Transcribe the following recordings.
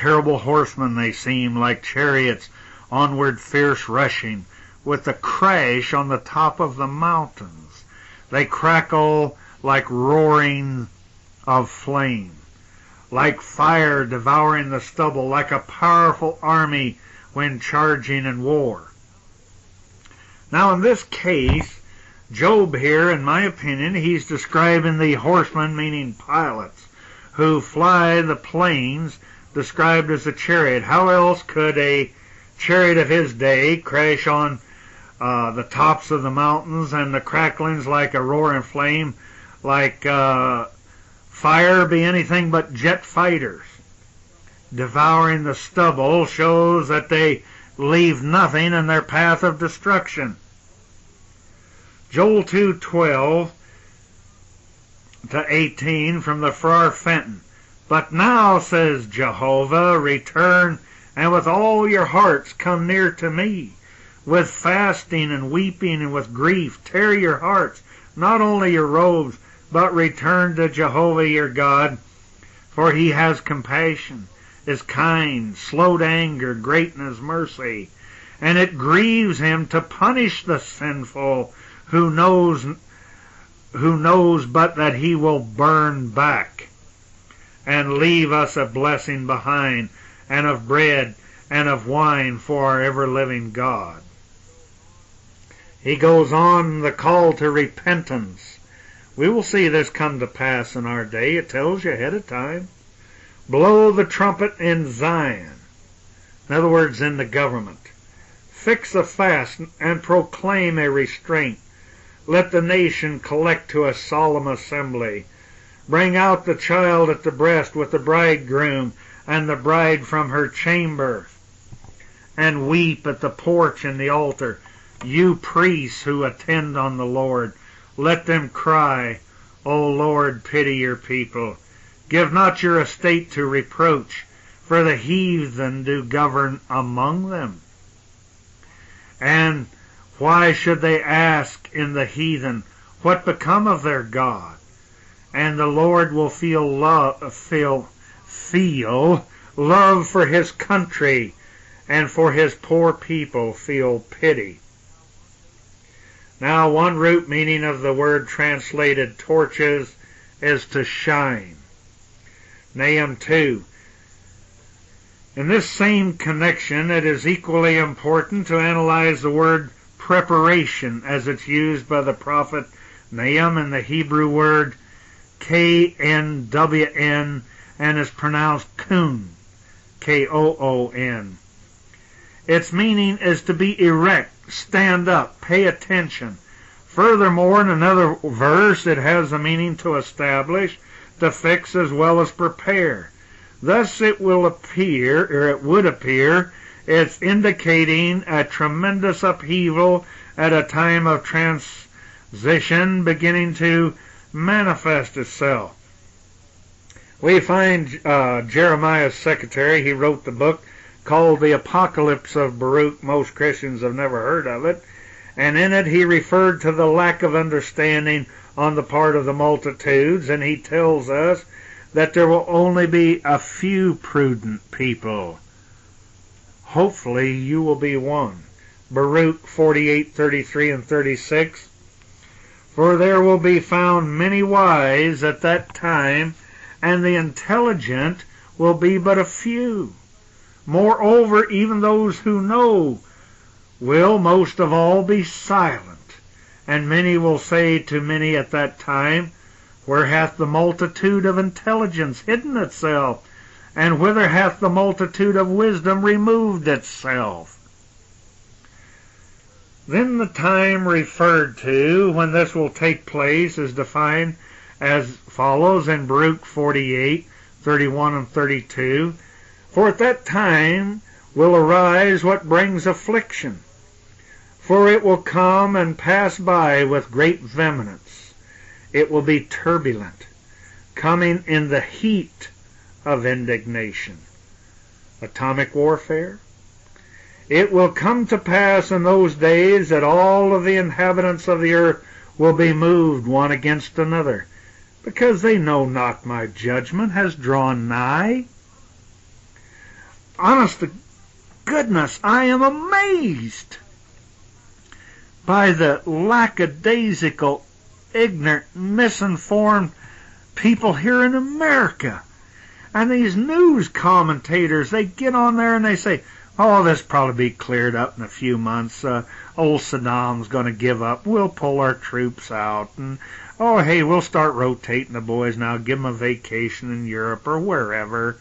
terrible horsemen they seem, like chariots onward fierce rushing, with a crash on the top of the mountains. They crackle like roaring of flame, like fire devouring the stubble, like a powerful army when charging in war. Now in this case, Job here, in my opinion, he's describing the horsemen, meaning pilots, who fly the plains, described as a chariot. How else could a chariot of his day crash on the tops of the mountains, and the cracklings like a roaring flame, like fire, be anything but jet fighters? Devouring the stubble shows that they leave nothing in their path of destruction. Joel 2:12-18 from the Farrar Fenton. But now, says Jehovah, return, and with all your hearts come near to me. With fasting and weeping and with grief tear your hearts, not only your robes, but return to Jehovah your God, for he has compassion, is kind, slow to anger, great in his mercy, and it grieves him to punish the sinful, who knows but that he will burn back and leave us a blessing behind, and of bread and of wine for our ever-living God. He goes on, the call to repentance. We will see this come to pass in our day. It tells you ahead of time. Blow the trumpet in Zion. In other words, in the government. Fix a fast and proclaim a restraint. Let the nation collect to a solemn assembly. Bring out the child at the breast with the bridegroom and the bride from her chamber. And weep at the porch and the altar. You priests who attend on the Lord, let them cry, O Lord, pity your people. Give not your estate to reproach, for the heathen do govern among them. And why should they ask in the heathen, what become of their God? And the Lord will feel love for his country, and for his poor people feel pity. Now, one root meaning of the word translated torches is to shine. Nahum 2. In this same connection, it is equally important to analyze the word preparation as it's used by the prophet Nahum in the Hebrew word KNWN and is pronounced kun, Koon. Its meaning is to be erect, stand up, pay attention. Furthermore, in another verse, it has the meaning to establish, to fix as well as prepare. Thus it would appear, it's indicating a tremendous upheaval at a time of transition beginning to manifest itself. We find Jeremiah's secretary, he wrote the book called The Apocalypse of Baruch. Most Christians have never heard of it. And in it he referred to the lack of understanding on the part of the multitudes, and he tells us that there will only be a few prudent people. Hopefully you will be one. Baruch 48:33 and 36. For there will be found many wise at that time, and the intelligent will be but a few. Moreover, even those who know will most of all be silent, and many will say to many at that time, where hath the multitude of intelligence hidden itself, and whither hath the multitude of wisdom removed itself? Then the time referred to when this will take place is defined as follows in Baruch 48:31 and 32. For at that time will arise what brings affliction, for it will come and pass by with great vehemence. It will be turbulent, coming in the heat of indignation. Atomic warfare. It will come to pass in those days that all of the inhabitants of the earth will be moved one against another, because they know not my judgment has drawn nigh. honest to goodness, I am amazed by the lackadaisical, ignorant, misinformed people here in America. And these news commentators, they get on there and they say, oh, this will probably be cleared up in a few months. Old Saddam's going to give up. We'll pull our troops out. And, oh, hey, we'll start rotating the boys now. Give them a vacation in Europe or wherever.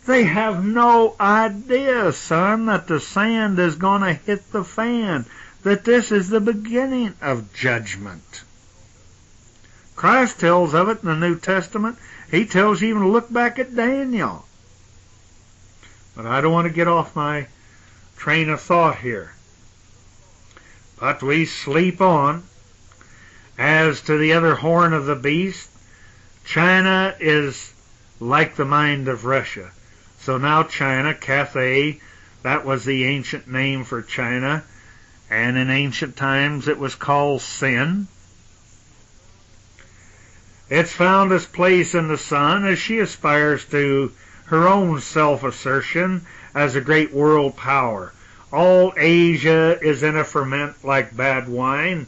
They have no idea, son, that the sand is going to hit the fan. That this is the beginning of judgment. Christ tells of it in the New Testament. He tells you even to look back at Daniel. But I don't want to get off my train of thought here. But we sleep on. As to the other horn of the beast, China is like the mind of Russia. So now China, Cathay, that was the ancient name for China. And in ancient times it was called sin. It's found its place in the sun as she aspires to her own self-assertion as a great world power. All Asia is in a ferment like bad wine,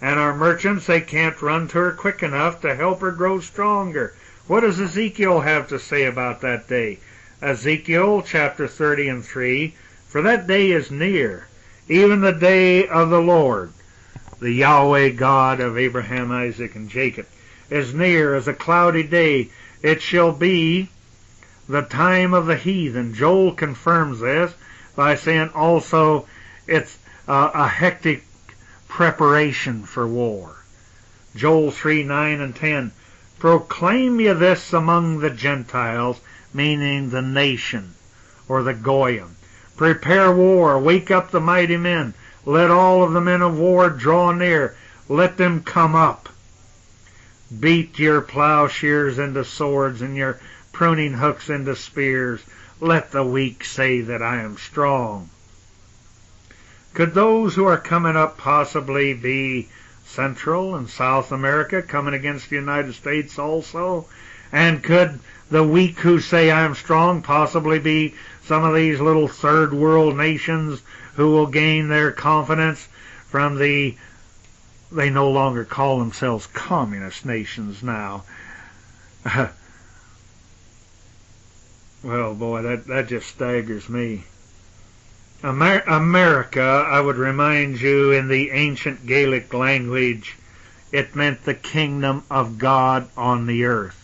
and our merchants, they can't run to her quick enough to help her grow stronger. What does Ezekiel have to say about that day? Ezekiel chapter 30 and 3, for that day is near, even the day of the Lord, the Yahweh God of Abraham, Isaac, and Jacob, is near as a cloudy day. It shall be the time of the heathen. Joel confirms this by saying also it's a hectic preparation for war. Joel 3, 9 and 10. Proclaim ye this among the Gentiles, meaning the nation, or the Goyim. Prepare war, wake up the mighty men. Let all of the men of war draw near. Let them come up. Beat your plowshares into swords and your pruning hooks into spears. Let the weak say that I am strong. Could those who are coming up possibly be Central and South America coming against the United States also? And could the weak who say I am strong possibly be some of these little third world nations who will gain their confidence from they no longer call themselves communist nations now. Well, boy, that just staggers me. America, I would remind you, in the ancient Gaelic language, it meant the kingdom of God on the earth.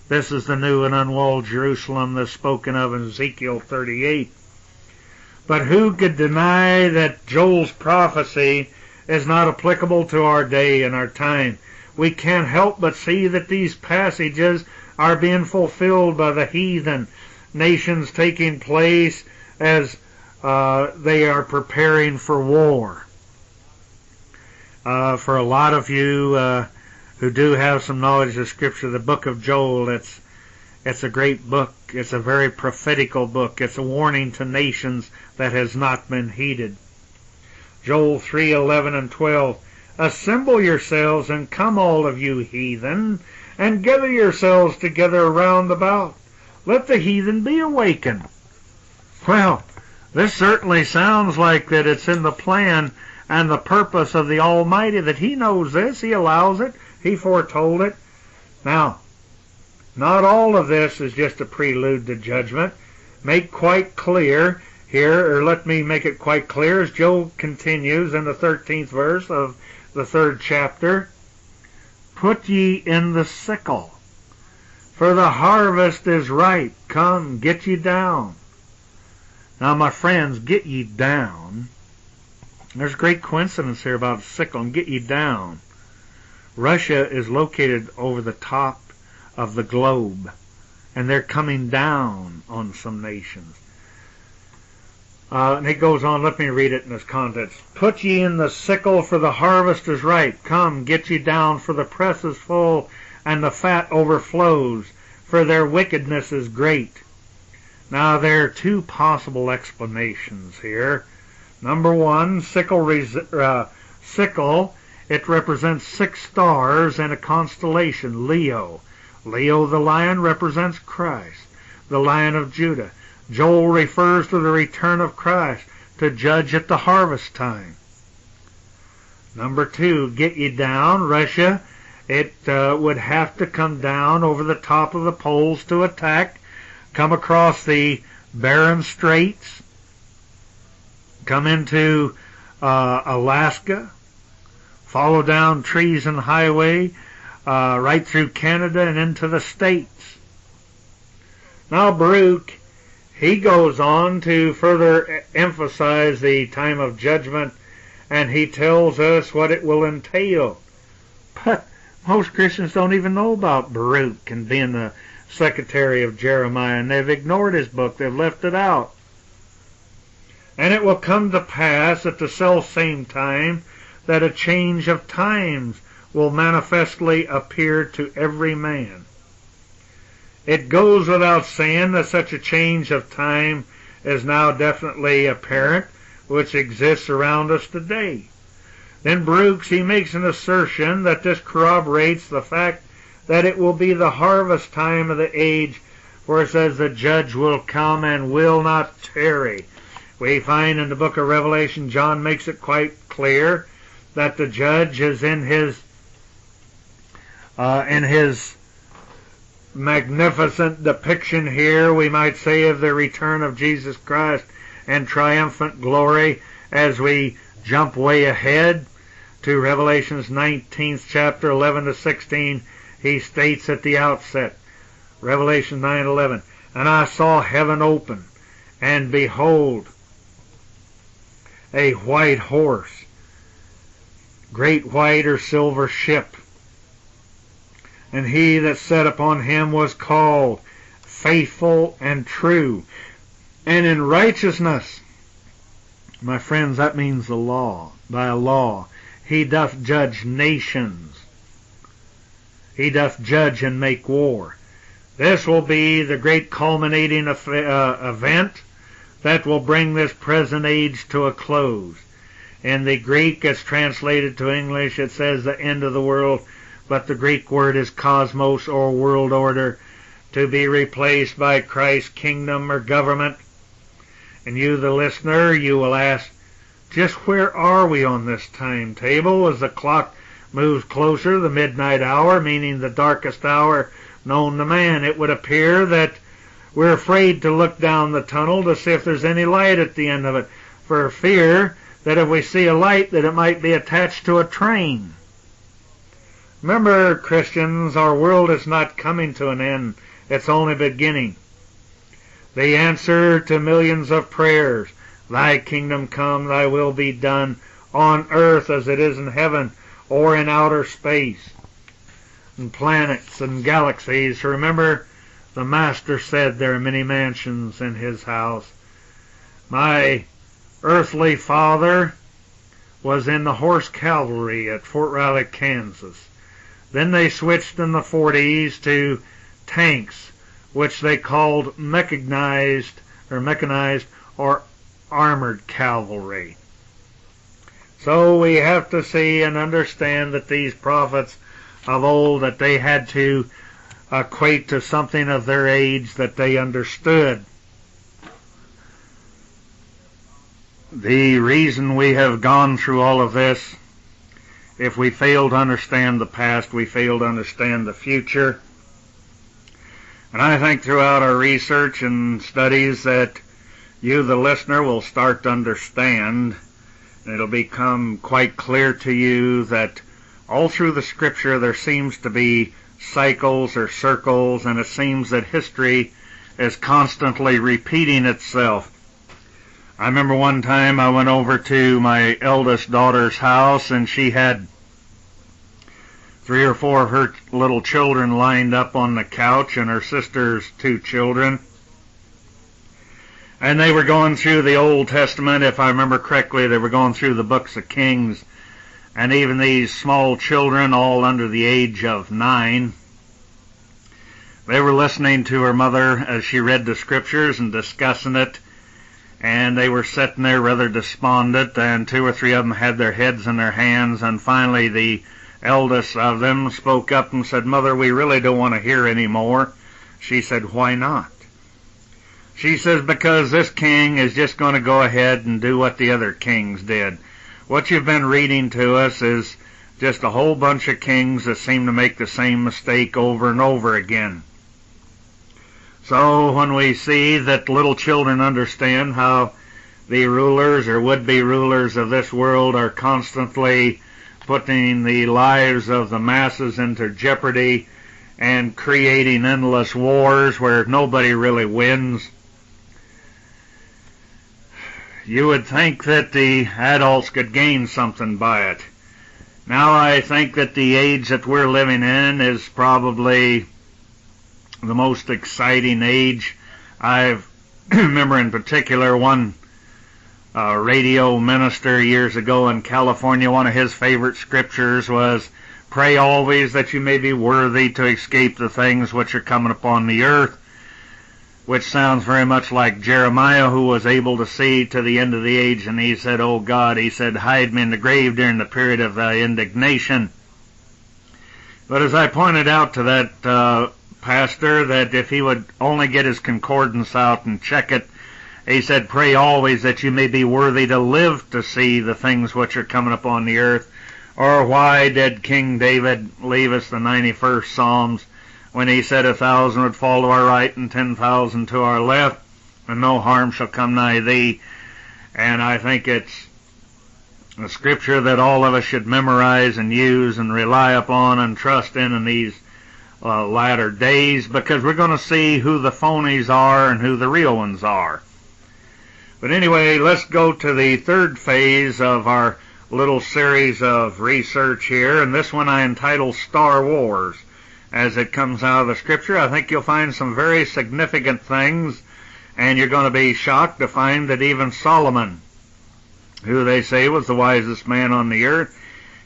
This is the new and unwalled Jerusalem that's spoken of in Ezekiel 38. But who could deny that Joel's prophecy is not applicable to our day and our time? We can't help but see that these passages are being fulfilled by the heathen nations taking place as they are preparing for war. For a lot of you who do have some knowledge of Scripture, the book of Joel, it's a great book. It's a very prophetical book. It's a warning to nations that has not been heeded. Joel 3:11 and 12. Assemble yourselves and come, all of you heathen, and gather yourselves together round about. Let the heathen be awakened. Well, this certainly sounds like that it's in the plan and the purpose of the Almighty, that He knows this, He allows it, He foretold it. Now, not all of this is just a prelude to judgment. Make quite clear here, or let me make it quite clear, as Job continues in the 13th verse of the 3rd chapter. Put ye in the sickle, for the harvest is ripe. Come, get ye down. Now, my friends, get ye down. There's a great coincidence here about sickle and get ye down. Russia is located over the top of the globe, and they're coming down on some nations. And it goes on, let me read it in this context. Put ye in the sickle, for the harvest is ripe. Come, get ye down, for the press is full, and the fat overflows, for their wickedness is great. Now, there are two possible explanations here. Number one, sickle, it represents 6 stars and a constellation, Leo. Leo the lion represents Christ, the Lion of Judah. Joel refers to the return of Christ to judge at the harvest time. Number 2, get ye down, Russia. It would have to come down over the top of the poles to attack, come across the Bering Straits, come into Alaska, follow down Trees and Highway, right through Canada and into the States. Now Baruch, he goes on to further emphasize the time of judgment, and he tells us what it will entail. But most Christians don't even know about Baruch and being the secretary of Jeremiah, and they've ignored his book. They've left it out. And it will come to pass at the self-same time that a change of times will manifestly appear to every man. It goes without saying that such a change of time is now definitely apparent, which exists around us today. Then Baruch, he makes an assertion that this corroborates the fact that it will be the harvest time of the age, where it says the judge will come and will not tarry. We find in the book of Revelation, John makes it quite clear that the judge is in his magnificent depiction here, we might say, of the return of Jesus Christ and triumphant glory. As we jump way ahead to Revelation's 19th chapter, 11 to 16, he states at the outset, Revelation 9:11, "And I saw heaven open, and behold, a white horse, great white or silver ship. And he that sat upon him was called Faithful and True, and in righteousness." My friends, that means the law. By a law, he doth judge nations. He doth judge and make war. This will be the great culminating event that will bring this present age to a close. In the Greek, it's translated to English, it says the end of the world, but the Greek word is cosmos, or world order, to be replaced by Christ's kingdom or government. And you, the listener, you will ask, just where are we on this timetable as the clock moves closer to the midnight hour, meaning the darkest hour known to man? It would appear that we're afraid to look down the tunnel to see if there's any light at the end of it, for fear that if we see a light, that it might be attached to a train. Remember, Christians, our world is not coming to an end. It's only beginning. The answer to millions of prayers, "Thy kingdom come, thy will be done, on earth as it is in heaven," or in outer space, and planets and galaxies. Remember, the Master said there are many mansions in his house. My earthly father was in the horse cavalry at Fort Riley, Kansas. Then they switched in the 40s to tanks, which they called mechanized or armored cavalry. So we have to see and understand that these prophets of old, that they had to equate to something of their age that they understood. The reason we have gone through all of this, if we fail to understand the past, we fail to understand the future. And I think throughout our research and studies that you, the listener, will start to understand. It'll become quite clear to you that all through the Scripture there seems to be cycles or circles, and it seems that history is constantly repeating itself. I remember one time I went over to my eldest daughter's house, and she had 3 or 4 of her little children lined up on the couch, and her sister's 2 children. And they were going through the Old Testament. If I remember correctly, they were going through the books of Kings. And even these small children, all under the age of 9, they were listening to her mother as she read the Scriptures and discussing it. And they were sitting there rather despondent, and 2 or 3 of them had their heads in their hands. And finally the eldest of them spoke up and said, "Mother, we really don't want to hear any more." She said, "Why not?" She says, because this king is just going to go ahead and do what the other kings did. What you've been reading to us is just a whole bunch of kings that seem to make the same mistake over and over again. So when we see that little children understand how the rulers or would-be rulers of this world are constantly putting the lives of the masses into jeopardy and creating endless wars where nobody really wins, you would think that the adults could gain something by it. Now I think that the age that we're living in is probably the most exciting age. I remember in particular one radio minister years ago in California, one of his favorite scriptures was, "Pray always that you may be worthy to escape the things which are coming upon the earth," which sounds very much like Jeremiah, who was able to see to the end of the age, and he said, "Oh God," he said, "hide me in the grave during the period of thy indignation." But as I pointed out to that pastor, that if he would only get his concordance out and check it, he said, "Pray always that you may be worthy to live to see the things which are coming upon the earth." Or why did King David leave us the 91st Psalms when he said 1,000 would fall to our right and 10,000 to our left, and no harm shall come nigh thee? And I think it's a scripture that all of us should memorize and use and rely upon and trust in these latter days, because we're going to see who the phonies are and who the real ones are. But anyway, let's go to the third phase of our little series of research here, and this one I entitle Star Wars. As it comes out of the scripture, I think you'll find some very significant things, and you're going to be shocked to find that even Solomon, who they say was the wisest man on the earth,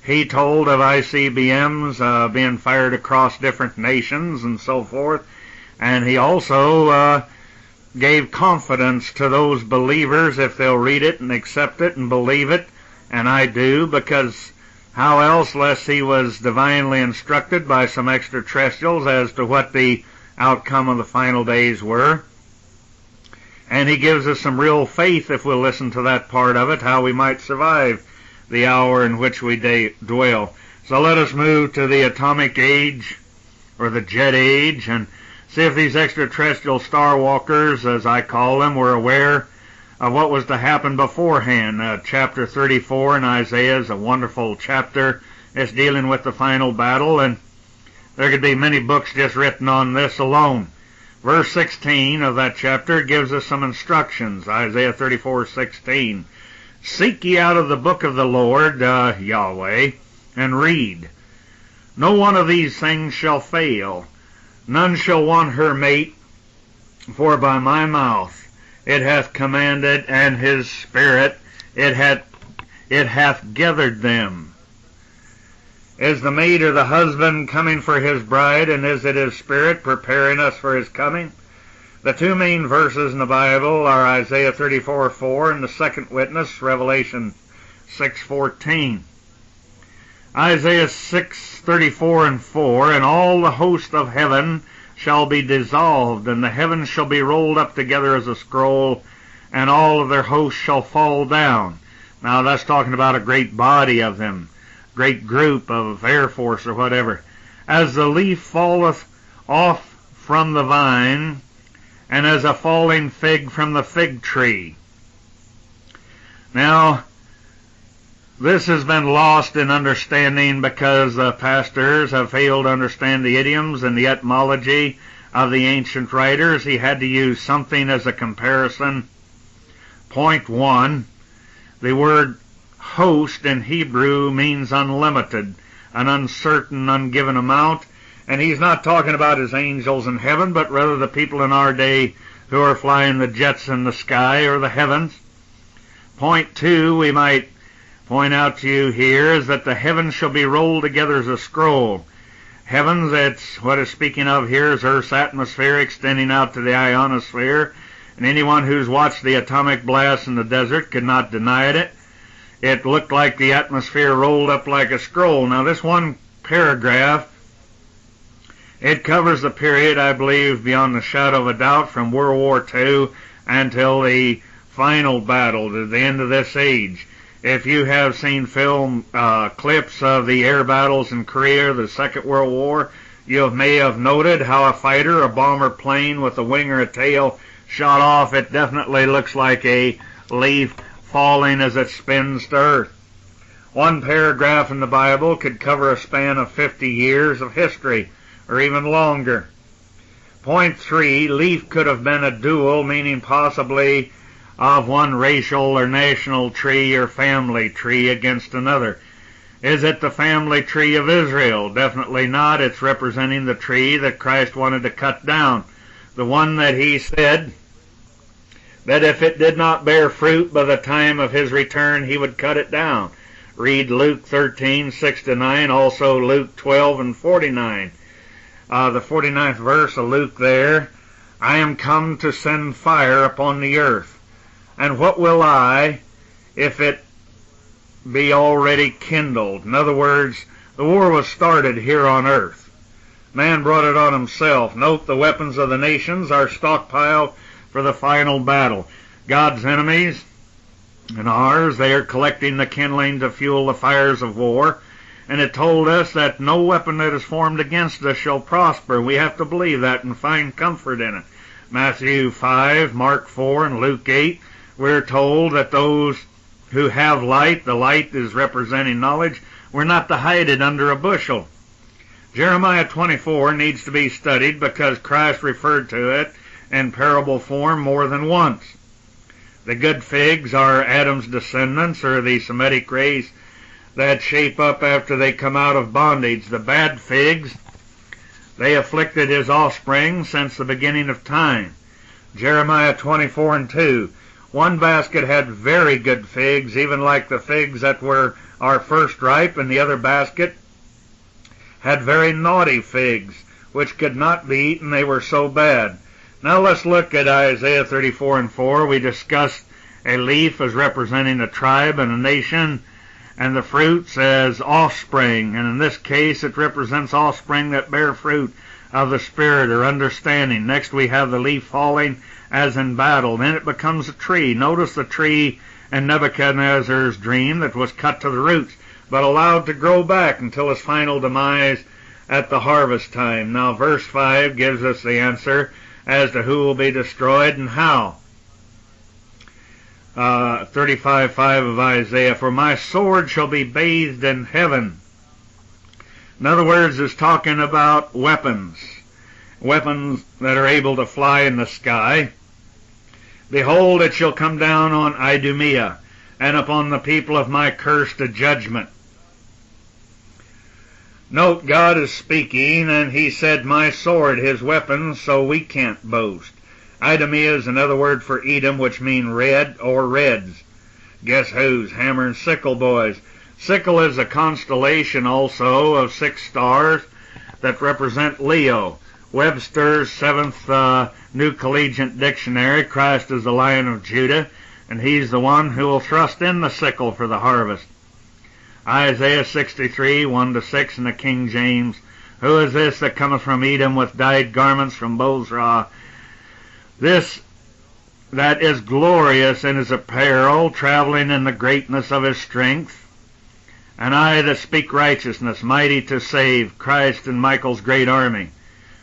he told of ICBMs being fired across different nations and so forth, and he also gave confidence to those believers if they'll read it and accept it and believe it, and I do, because how else, lest he was divinely instructed by some extraterrestrials as to what the outcome of the final days were. And he gives us some real faith, if we'll listen to that part of it, how we might survive the hour in which we dwell. So let us move to the atomic age, or the jet age, and see if these extraterrestrial star walkers, as I call them, were aware of what was to happen beforehand. Chapter 34 in Isaiah is a wonderful chapter. It's dealing with the final battle, and there could be many books just written on this alone. Verse 16 of that chapter gives us some instructions. Isaiah 34:16. "Seek ye out of the book of the Lord, Yahweh, and read. No one of these things shall fail. None shall want her mate, for by my mouth it hath commanded, and his spirit it hath gathered them." Is the mate or the husband coming for his bride, and is it his spirit preparing us for his coming? The two main verses in the Bible are Isaiah 34:4 and the second witness, Revelation 6:14. Isaiah 6:34 and 4, "And all the host of heaven shall be dissolved, and the heavens shall be rolled up together as a scroll, and all of their hosts shall fall down." Now that's talking about a great body of them, great group of Air Force or whatever. "As the leaf falleth off from the vine, and as a falling fig from the fig tree." Now, this has been lost in understanding because the pastors have failed to understand the idioms and the etymology of the ancient writers. He had to use something as a comparison. Point 1, the word host in Hebrew means unlimited, an uncertain, ungiven amount, and he's not talking about his angels in heaven, but rather the people in our day who are flying the jets in the sky or the heavens. Point 2, we might point out to you here, is that the heavens shall be rolled together as a scroll. Heavens, that's what it's speaking of here, is Earth's atmosphere extending out to the ionosphere, and anyone who's watched the atomic blast in the desert could not deny it. It looked like the atmosphere rolled up like a scroll. Now this one paragraph It covers the period, I believe, beyond the shadow of a doubt, from World War II until the final battle, to the end of this age. If you have seen film clips of the air battles in Korea, the Second World War, you may have noted how a fighter, a bomber plane with a wing or a tail shot off. It definitely looks like a leaf falling as it spins to earth. One paragraph in the Bible could cover a span of 50 years of history, or even longer. Point 3, leaf could have been a dual, meaning possibly of one racial or national tree or family tree against another. Is it the family tree of Israel? Definitely not. It's representing the tree that Christ wanted to cut down. The one that he said that if it did not bear fruit by the time of his return, he would cut it down. Read Luke 13:6-9, also Luke 12:49. The 49th verse of Luke there, I am come to send fire upon the earth. And what will I, if it be already kindled? In other words, the war was started here on earth. Man brought it on himself. Note, the weapons of the nations are stockpiled for the final battle. God's enemies and ours, they are collecting the kindling to fuel the fires of war. And it told us that no weapon that is formed against us shall prosper. We have to believe that and find comfort in it. Matthew 5, Mark 4, and Luke 8, we're told that those who have light, the light is representing knowledge, we're not to hide it under a bushel. Jeremiah 24 needs to be studied because Christ referred to it in parable form more than once. The good figs are Adam's descendants, or the Semitic race that shape up after they come out of bondage. The bad figs, they afflicted his offspring since the beginning of time. Jeremiah 24:2. One basket had very good figs, even like the figs that are first ripe, and the other basket had very naughty figs, which could not be eaten, they were so bad. Now let's look at Isaiah 34:4. We discussed a leaf as representing a tribe and a nation, and the fruits as offspring. And in this case, it represents offspring that bear fruit of the Spirit or understanding. Next, we have the leaf falling as in battle. Then it becomes a tree. Notice the tree in Nebuchadnezzar's dream that was cut to the roots, but allowed to grow back until its final demise at the harvest time. Now, verse 5 gives us the answer as to who will be destroyed and how. 35:5 of Isaiah, for my sword shall be bathed in heaven. In other words, it's talking about weapons that are able to fly in the sky. Behold, it shall come down on Idumea, and upon the people of my curse to judgment. Note, God is speaking, and he said, my sword, his weapon, so we can't boast. Idumea is another word for Edom, which mean red or reds. Guess who's? Hammer and sickle boys. Sickle is a constellation also of 6 stars that represent Leo. Webster's 7th New Collegiate Dictionary, Christ is the Lion of Judah, and he's the one who will thrust in the sickle for the harvest. Isaiah 63:1-6 in the King James, who is this that cometh from Edom with dyed garments from Bozrah? This that is glorious in his apparel, traveling in the greatness of his strength. And I that speak righteousness, mighty to save, Christ and Michael's great army.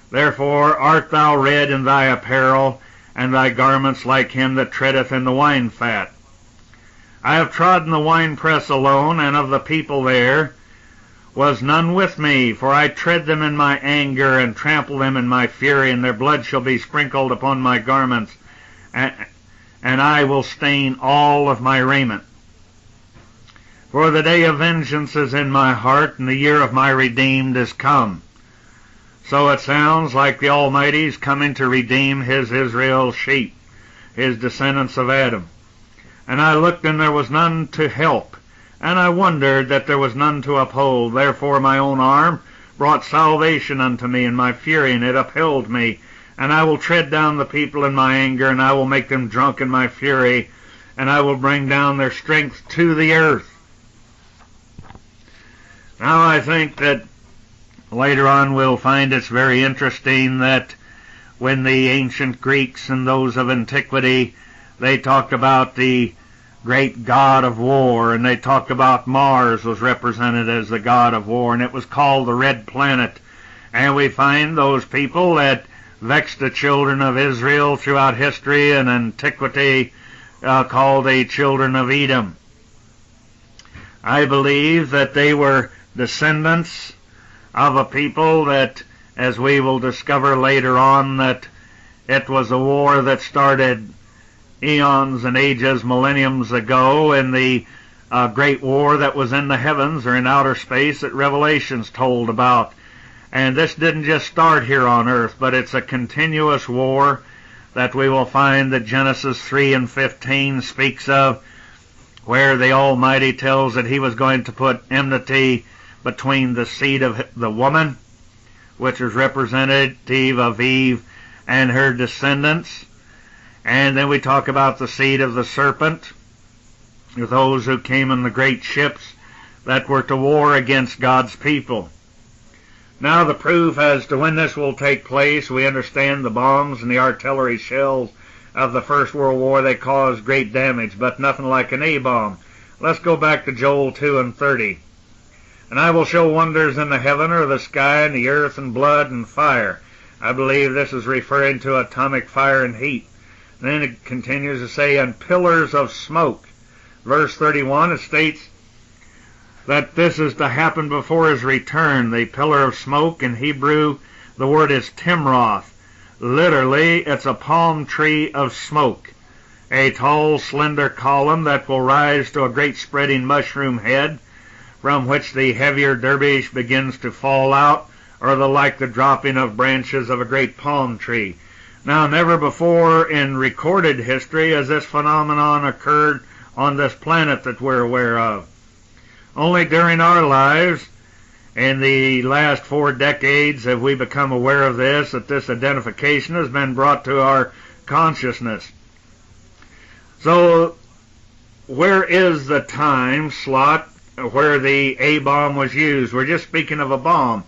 Therefore art thou red in thy apparel, and thy garments like him that treadeth in the wine fat. I have trodden the winepress alone, and of the people there was none with me, for I tread them in my anger, and trample them in my fury, and their blood shall be sprinkled upon my garments, and I will stain all of my raiment. For the day of vengeance is in my heart, and the year of my redeemed is come. So it sounds like the Almighty's coming to redeem his Israel sheep, his descendants of Adam. And I looked, and there was none to help, and I wondered that there was none to uphold. Therefore my own arm brought salvation unto me, and my fury, and it upheld me. And I will tread down the people in my anger, and I will make them drunk in my fury, and I will bring down their strength to the earth. Now I think that Later on we'll find it's very interesting that when the ancient Greeks and those of antiquity, they talked about the great god of war, and they talked about Mars was represented as the god of war, and it was called the red planet. And we find those people that vexed the children of Israel throughout history and antiquity called the children of Edom. I believe that they were descendants of a people that, as we will discover later on, that it was a war that started eons and ages, millenniums ago, in the great war that was in the heavens or in outer space that Revelation's told about. And this didn't just start here on earth, but it's a continuous war that we will find that Genesis 3 and 15 speaks of, where the Almighty tells that he was going to put enmity between the seed of the woman, which is representative of Eve and her descendants. And then we talk about the seed of the serpent, those who came in the great ships that were to war against God's people. Now the proof as to when this will take place, we understand the bombs and the artillery shells of the First World War, they caused great damage, but nothing like an A-bomb. Let's go back to Joel 2 and 30. And I will show wonders in the heaven or the sky and the earth and blood and fire. I believe this is referring to atomic fire and heat. And then it continues to say, and pillars of smoke. Verse 31, it states that this is to happen before his return. The pillar of smoke, in Hebrew, the word is timroth. Literally, it's a palm tree of smoke. A tall, slender column that will rise to a great spreading mushroom head, from which the heavier dervish begins to fall out, or like the dropping of branches of a great palm tree. Now, never before in recorded history has this phenomenon occurred on this planet that we're aware of. Only during our lives, in the last 4 decades, have we become aware of this, that this identification has been brought to our consciousness. So, where is the time slot where the A-bomb was used? We're just speaking of a bomb.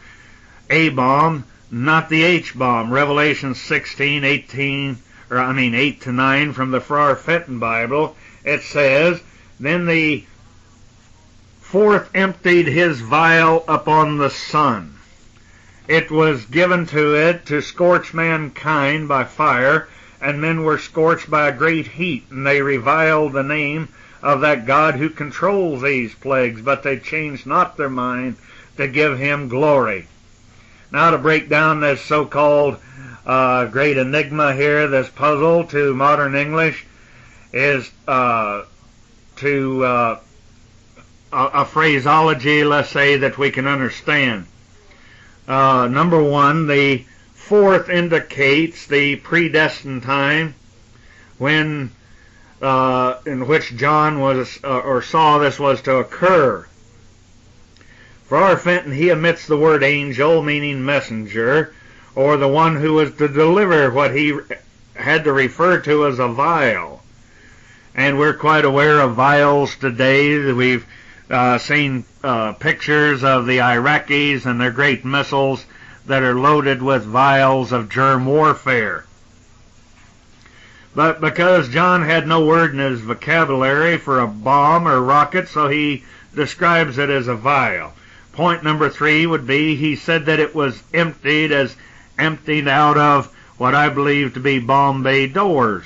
A-bomb, not the H-bomb. Revelation 16, 18, 8 to 9 from the Farrar Fenton Bible. It says, then the fourth emptied his vial upon the sun. It was given to it to scorch mankind by fire, and men were scorched by a great heat, and they reviled the name of that God who controls these plagues, but they changed not their mind to give him glory. Now to break down this so-called great enigma here, this puzzle to modern English, is a phraseology, let's say, that we can understand. Number one, the fourth indicates the predestined time when in which John was or saw this was to occur. Farrar Fenton, he omits the word angel, meaning messenger, or the one who was to deliver what he had to refer to as a vial. And we're quite aware of vials today. We've seen pictures of the Iraqis and their great missiles that are loaded with vials of germ warfare. But because John had no word in his vocabulary for a bomb or rocket, so he describes it as a vial. Point number 3 would be, he said that it was emptied as emptied out of what I believe to be bomb bay doors.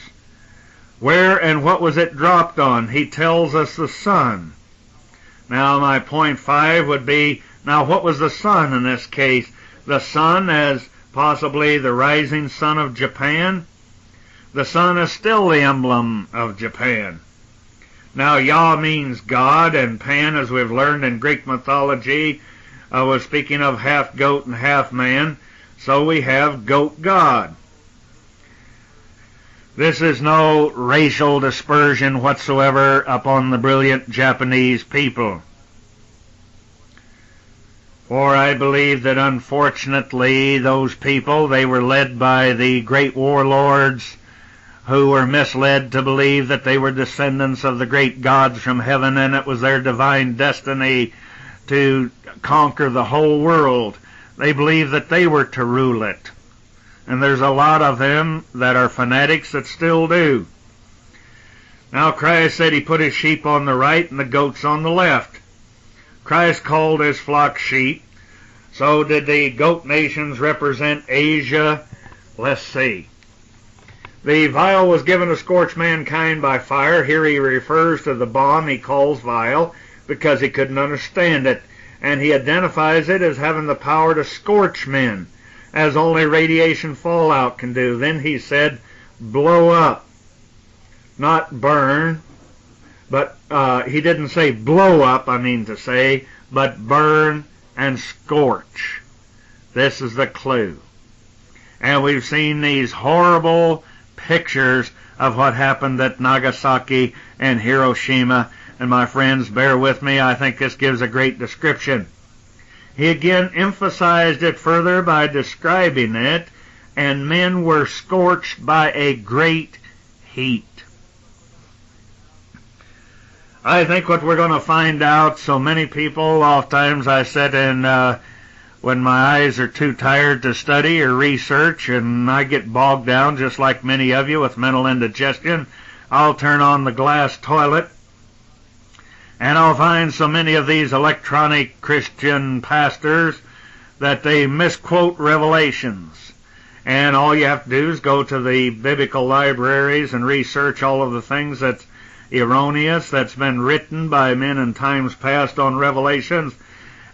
Where and what was it dropped on? He tells us the sun. Now my point 5 would be, now what was the sun in this case? The sun as possibly the rising sun of Japan? The sun is still the emblem of Japan. Now Yah means God, and Pan, as we've learned in Greek mythology, was speaking of half goat and half man, so we have goat God. This is no racial dispersion whatsoever upon the brilliant Japanese people. For I believe that unfortunately those people, they were led by the great warlords who were misled to believe that they were descendants of the great gods from heaven, and it was their divine destiny to conquer the whole world. They believe that they were to rule it. And there's a lot of them that are fanatics that still do. Now Christ said he put his sheep on the right and the goats on the left. Christ called his flock sheep. So did the goat nations represent Asia? Let's see. The vial was given to scorch mankind by fire. Here he refers to the bomb he calls vial because he couldn't understand it. And he identifies it as having the power to scorch men, as only radiation fallout can do. Then he said, blow up, not burn. But he didn't say blow up, I mean to say, but burn and scorch. This is the clue. And we've seen these horrible pictures of what happened at Nagasaki and Hiroshima. And my friends, bear with me, I think this gives a great description. He again emphasized it further by describing it, and men were scorched by a great heat. I think what we're going to find out, so many people, oftentimes I sit and when my eyes are too tired to study or research, and I get bogged down just like many of you with mental indigestion, I'll turn on the glass toilet, and I'll find so many of these electronic Christian pastors that they misquote Revelations. And all you have to do is go to the biblical libraries and research all of the things that's erroneous, that's been written by men in times past on Revelations.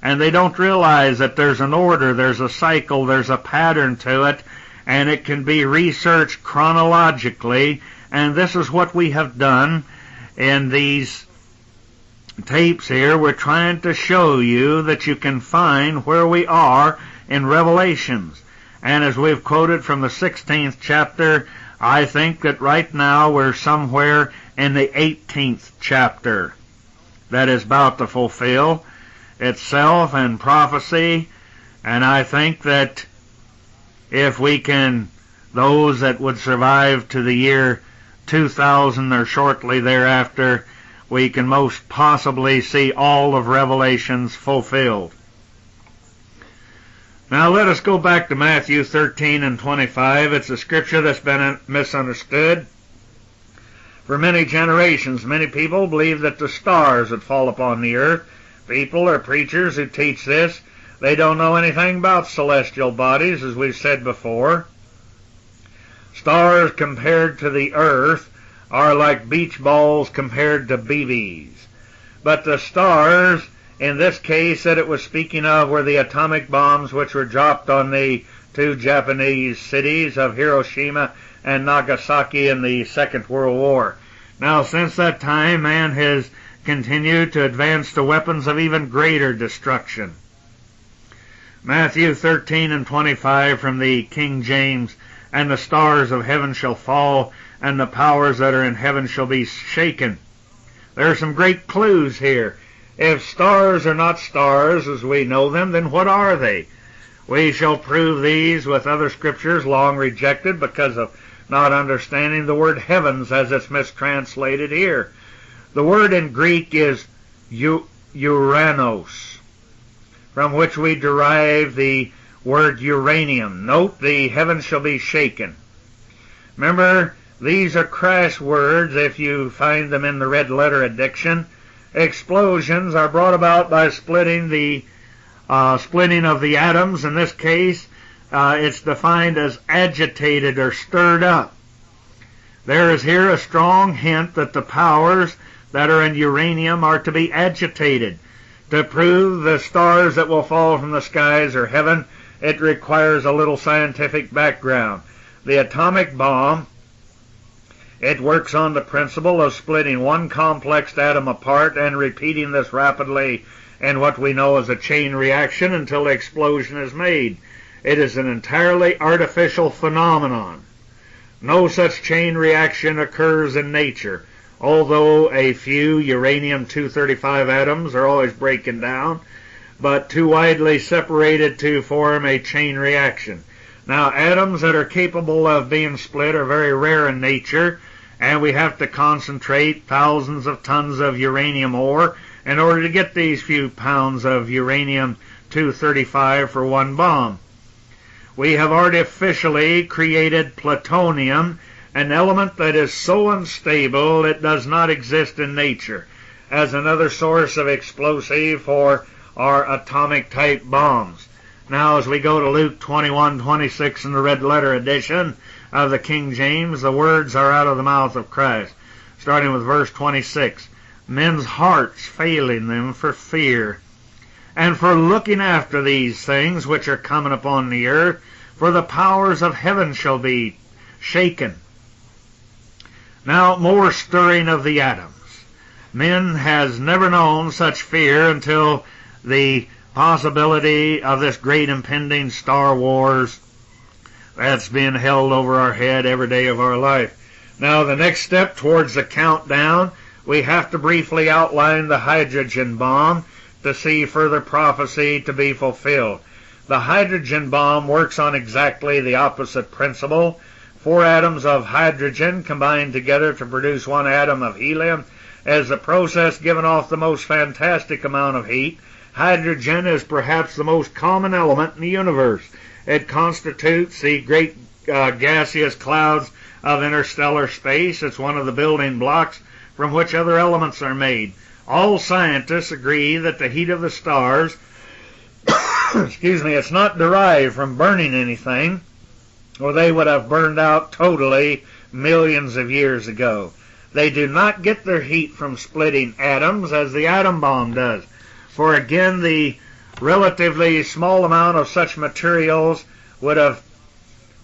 And they don't realize that there's an order, there's a cycle, there's a pattern to it, and it can be researched chronologically. And this is what we have done in these tapes here. We're trying to show you that you can find where we are in Revelations. And as we've quoted from the 16th chapter, I think that right now we're somewhere in the 18th chapter that is about to fulfill itself and prophecy. And I think that if we can, those that would survive to the year 2000 or shortly thereafter, we can most possibly see all of Revelations fulfilled. Now let us go back to Matthew 13 and 25. It's a scripture that's been misunderstood for many generations. Many people believe that the stars would fall upon the earth. People or preachers who teach this, they don't know anything about celestial bodies, as we've said before. Stars compared to the earth are like beach balls compared to BBs. But the stars, in this case that it was speaking of, were the atomic bombs which were dropped on the two Japanese cities of Hiroshima and Nagasaki in the Second World War. Now, since that time, man has continued to advance to weapons of even greater destruction. Matthew 13 and 25 from the King James, and the stars of heaven shall fall, and the powers that are in heaven shall be shaken. There are some great clues here. If stars are not stars as we know them, then what are they? We shall prove these with other scriptures long rejected because of not understanding the word heavens as it's mistranslated here. The word in Greek is Uranos, from which we derive the word uranium. Note, the heavens shall be shaken. Remember, these are crash words if you find them in the red letter addiction. Explosions are brought about by splitting of the atoms. In this case, it's defined as agitated or stirred up. There is here a strong hint that the powers that are in uranium are to be agitated. To prove the stars that will fall from the skies or heaven, it requires a little scientific background. The atomic bomb, it works on the principle of splitting one complex atom apart and repeating this rapidly in what we know as a chain reaction until the explosion is made. It is an entirely artificial phenomenon. No such chain reaction occurs in nature, although a few uranium-235 atoms are always breaking down, but too widely separated to form a chain reaction. Now, atoms that are capable of being split are very rare in nature, and we have to concentrate thousands of tons of uranium ore in order to get these few pounds of uranium 235 for one bomb. We have artificially created plutonium, an element that is so unstable it does not exist in nature, as another source of explosive for our atomic-type bombs. Now, as we go to Luke 21:26 in the red letter edition of the King James, the words are out of the mouth of Christ, starting with verse 26. Men's hearts failing them for fear, and for looking after these things which are coming upon the earth, for the powers of heaven shall be shaken. Now, more stirring of the atoms. Men has never known such fear until the possibility of this great impending Star Wars that's being held over our head every day of our life. Now, the next step towards the countdown, we have to briefly outline the hydrogen bomb to see further prophecy to be fulfilled. The hydrogen bomb works on exactly the opposite principle. 4 atoms of hydrogen combined together to produce 1 atom of helium. As the process giving off the most fantastic amount of heat, hydrogen is perhaps the most common element in the universe. It constitutes the great gaseous clouds of interstellar space. It's one of the building blocks from which other elements are made. All scientists agree that the heat of the stars excuse me, it's not derived from burning anything, or they would have burned out totally millions of years ago. They do not get their heat from splitting atoms as the atom bomb does. For again, the relatively small amount of such materials would have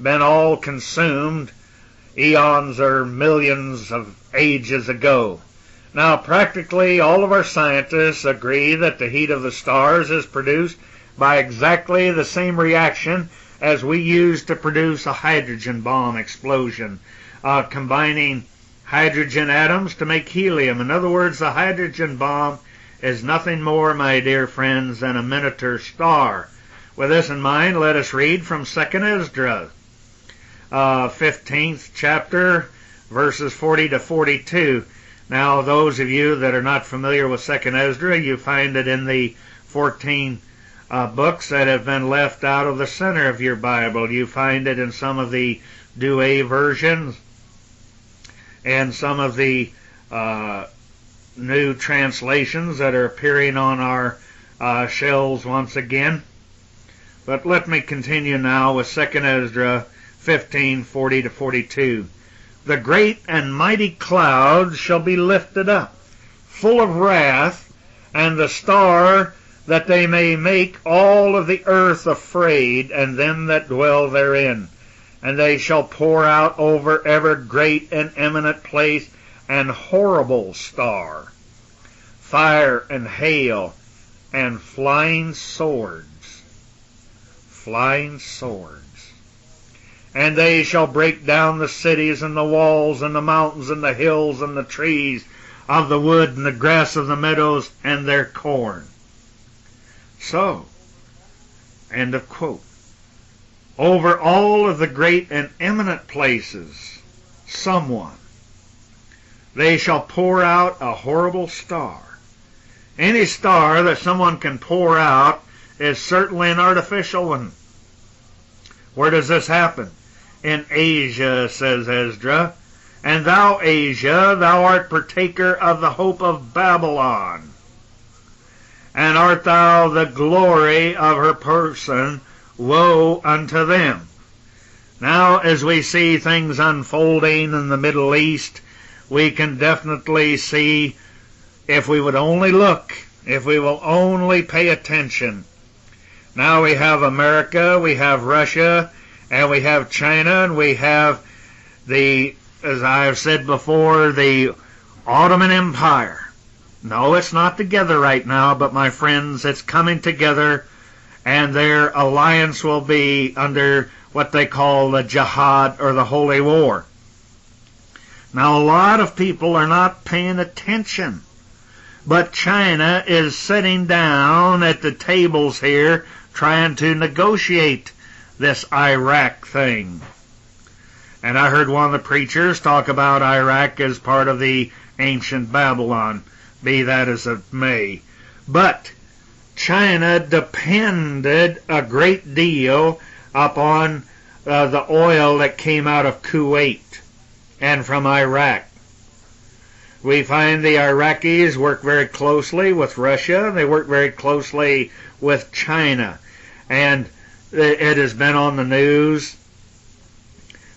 been all consumed eons or millions of ages ago. Now, practically all of our scientists agree that the heat of the stars is produced by exactly the same reaction as we use to produce a hydrogen bomb explosion, combining hydrogen atoms to make helium. In other words, the hydrogen bomb is nothing more, my dear friends, than a miniature star. With this in mind, let us read from 2nd Esdras, 15th chapter, verses 40 to 42. Now, those of you that are not familiar with 2nd Esdras, you find it in the 14 books that have been left out of the center of your Bible. You find it in some of the Douay versions and some of the new translations that are appearing on our shelves once again. But let me continue now with 2nd Esdras 15:40 to 42. The great and mighty clouds shall be lifted up, full of wrath, and the star, that they may make all of the earth afraid, and them that dwell therein. And they shall pour out over every great and eminent place an horrible star, fire and hail, and flying swords. Flying swords. And they shall break down the cities and the walls and the mountains and the hills and the trees of the wood and the grass of the meadows and their corn. So, end of quote. Over all of the great and eminent places, someone, they shall pour out a horrible star. Any star that someone can pour out is certainly an artificial one. Where does this happen? In Asia, says Esdras. And thou, Asia, thou art partaker of the hope of Babylon. And art thou the glory of her person? Woe unto them. Now, as we see things unfolding in the Middle East, we can definitely see, if we would only look, if we will only pay attention. Now we have America, we have Russia, and we have China, and we have the, as I have said before, the Ottoman Empire. No, it's not together right now, but my friends, it's coming together, and their alliance will be under what they call the Jihad, or the Holy War. Now, a lot of people are not paying attention, but China is sitting down at the tables here trying to negotiate this Iraq thing. And I heard one of the preachers talk about Iraq as part of the ancient Babylon, be that as it may. But China depended a great deal upon the oil that came out of Kuwait and from Iraq. We find the Iraqis work very closely with Russia. They work very closely with China. And it has been on the news,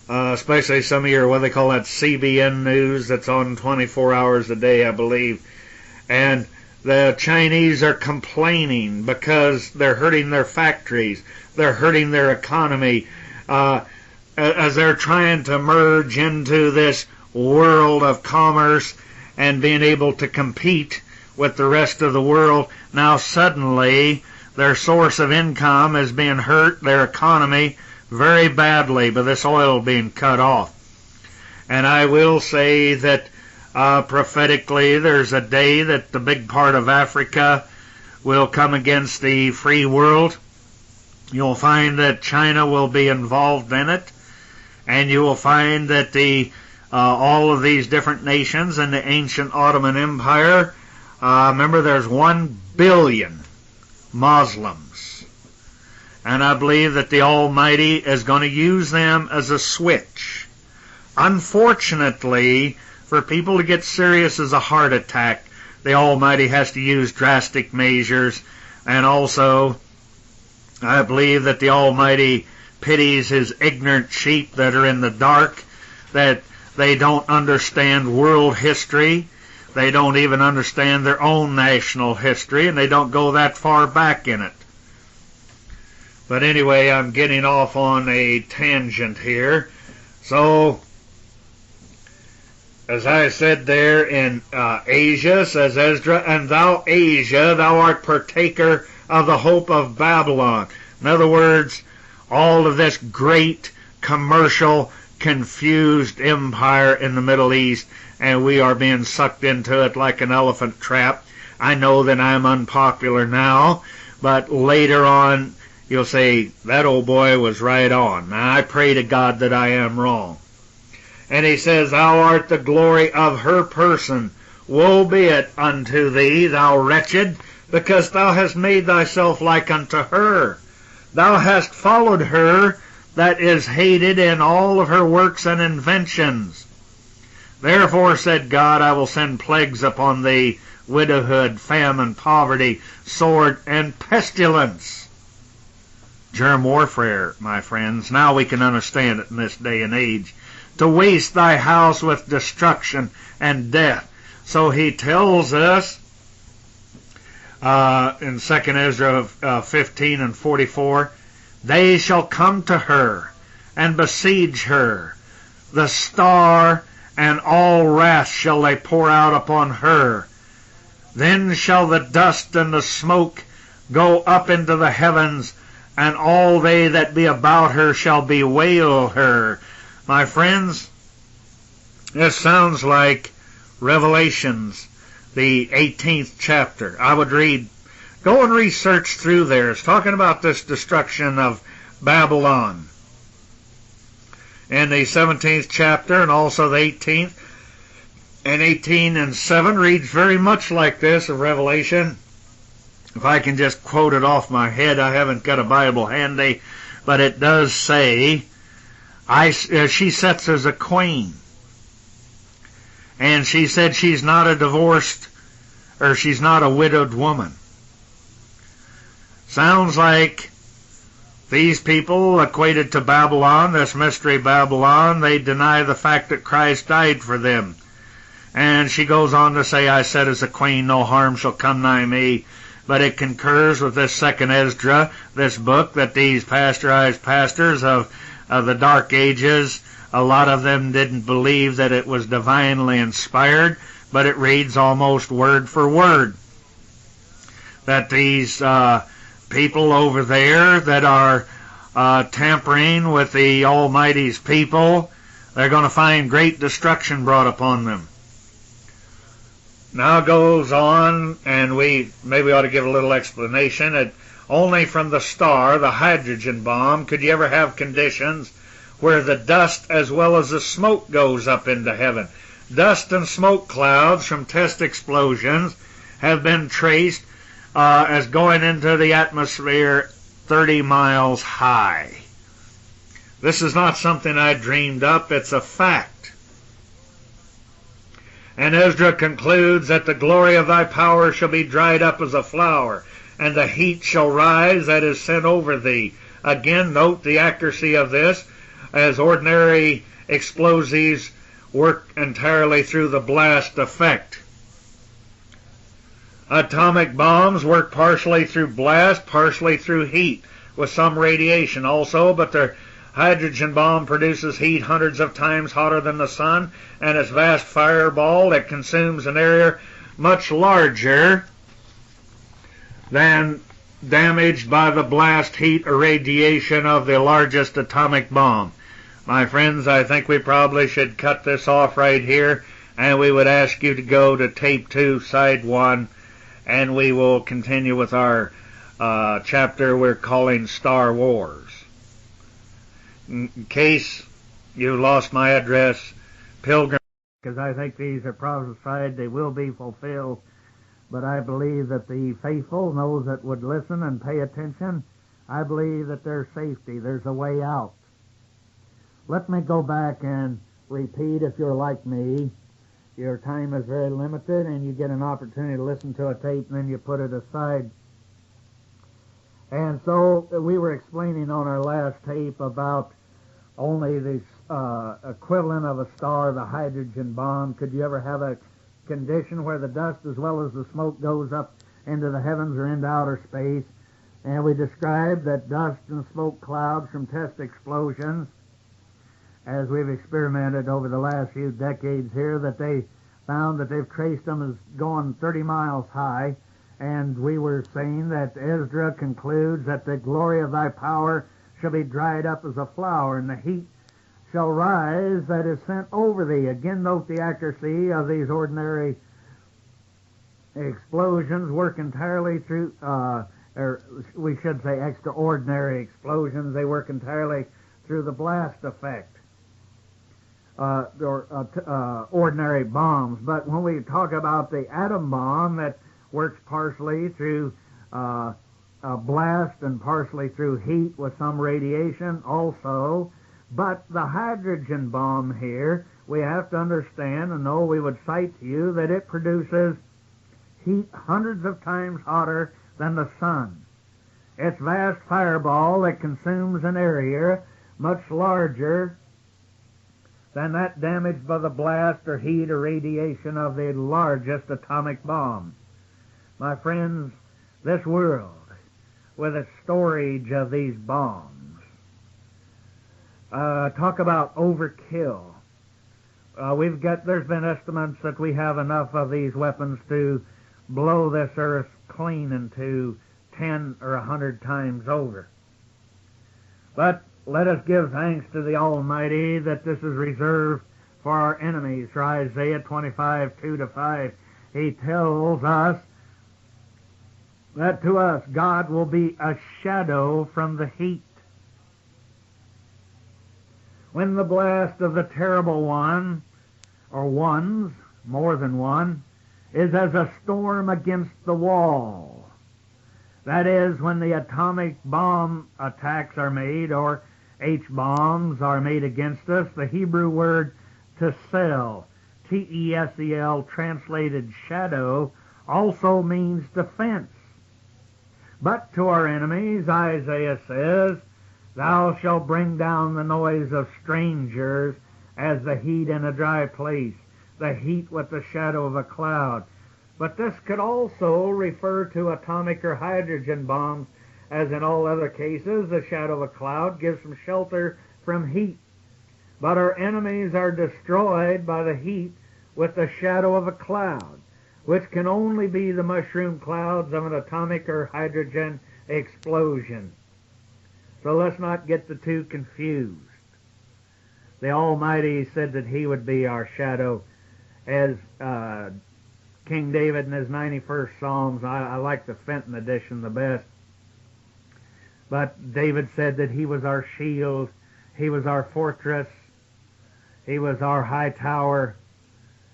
especially some of your, what they call that, CBN news that's on 24 hours a day, I believe. And the Chinese are complaining because they're hurting their factories. They're hurting their economy as they're trying to merge into this world of commerce and being able to compete with the rest of the world. Now suddenly their source of income is being hurt, their economy, very badly by this oil being cut off. And I will say that prophetically there's a day that the big part of Africa will come against the free world. You'll find that China will be involved in it, and you will find that all of these different nations in the ancient Ottoman Empire, remember there's 1 billion Muslims, and I believe that the Almighty is going to use them as a switch. Unfortunately, for people to get serious as a heart attack, the Almighty has to use drastic measures, and also I believe that the Almighty pities His ignorant sheep that are in the dark, that they don't understand world history. They don't even understand their own national history, and they don't go that far back in it. But anyway, I'm getting off on a tangent here. So, as I said there in Asia, says Ezra, and thou, Asia, thou art partaker of the hope of Babylon. In other words, all of this great commercial confused empire in the Middle East, and we are being sucked into it like an elephant trap. I know that I'm unpopular now, but later on you'll say, that old boy was right on. Now I pray to God that I am wrong. And he says, thou art the glory of her person. Woe be it unto thee, thou wretched, because thou hast made thyself like unto her. Thou hast followed her that is hated in all of her works and inventions. Therefore, said God, I will send plagues upon thee, widowhood, famine, poverty, sword, and pestilence. Germ warfare, my friends. Now we can understand it in this day and age. To waste thy house with destruction and death. So he tells us in 2 Ezra 15 and 44, they shall come to her and besiege her. The star and all wrath shall they pour out upon her. Then shall the dust and the smoke go up into the heavens, and all they that be about her shall bewail her. My friends, this sounds like Revelations, the 18th chapter. I would go and research through there. It's talking about this destruction of Babylon. In the 17th chapter and also the 18th, and 18 and 7 reads very much like this of Revelation. If I can just quote it off my head, I haven't got a Bible handy, but it does say, she sits as a queen. And she said she's not a divorced, or she's not a widowed woman. Sounds like these people equated to Babylon, this mystery Babylon, they deny the fact that Christ died for them. And she goes on to say, I said as a queen, no harm shall come nigh me. But it concurs with this 2nd Ezra, this book, that these pasteurized pastors of the Dark Ages, a lot of them didn't believe that it was divinely inspired, but it reads almost word for word. That these people over there that are tampering with the Almighty's people, they're going to find great destruction brought upon them. Now goes on, and we maybe ought to give a little explanation. That only from the star, the hydrogen bomb, could you ever have conditions where the dust as well as the smoke goes up into heaven. Dust and smoke clouds from test explosions have been traced as going into the atmosphere 30 miles high. This is not something I dreamed up, it's a fact. And Ezra concludes that the glory of thy power shall be dried up as a flower, and the heat shall rise that is sent over thee. Again, note the accuracy of this, as ordinary explosives work entirely through the blast effect. Atomic bombs work partially through blast, partially through heat, with some radiation also, but their hydrogen bomb produces heat hundreds of times hotter than the sun, and its vast fireball that consumes an area much larger than damaged by the blast heat or radiation of the largest atomic bomb. My friends, I think we probably should cut this off right here, and we would ask you to go to tape 2, side 1, and we will continue with our chapter we're calling Star Wars. In case you lost my address, Pilgrim, because I think these are prophesied, they will be fulfilled. But I believe that the faithful, those that would listen and pay attention, I believe that there's safety, there's a way out. Let me go back and repeat, if you're like me, your time is very limited and you get an opportunity to listen to a tape and then you put it aside. And so we were explaining on our last tape about only the equivalent of a star, the hydrogen bomb. Could you ever have a condition where the dust as well as the smoke goes up into the heavens or into outer space? And we described that dust and smoke clouds from test explosions, as we've experimented over the last few decades here, that they found that they've traced them as going 30 miles high. And we were saying that Ezra concludes that the glory of thy power shall be dried up as a flower, and the heat shall rise that is sent over thee. Again, note the accuracy of these ordinary explosions work entirely through, or we should say extraordinary explosions. They work entirely through the blast effect, ordinary bombs. But when we talk about the atom bomb, that works partially through blast and partially through heat with some radiation also. But the hydrogen bomb here, we have to understand and know, we would cite to you that it produces heat hundreds of times hotter than the sun. Its vast fireball that consumes an area much larger than that damaged by the blast or heat or radiation of the largest atomic bomb. My friends, this world, with its storage of these bombs, talk about overkill. There's been estimates that we have enough of these weapons to blow this earth clean into 10 or 100 times over. But let us give thanks to the Almighty that this is reserved for our enemies. For Isaiah 25:2-5, he tells us that to us God will be a shadow from the heat. When the blast of the terrible one, or ones, more than one, is as a storm against the wall. That is, when the atomic bomb attacks are made, or H-bombs are made against us, the Hebrew word tesel, T-E-S-E-L, translated shadow, also means defense. But to our enemies, Isaiah says, thou shalt bring down the noise of strangers as the heat in a dry place, the heat with the shadow of a cloud. But this could also refer to atomic or hydrogen bombs, as in all other cases, the shadow of a cloud gives some shelter from heat. But our enemies are destroyed by the heat with the shadow of a cloud, which can only be the mushroom clouds of an atomic or hydrogen explosion. So let's not get the two confused. The Almighty said that he would be our shadow, as King David in his 91st Psalms, I like the Fenton edition the best, but David said that he was our shield, he was our fortress, he was our high tower,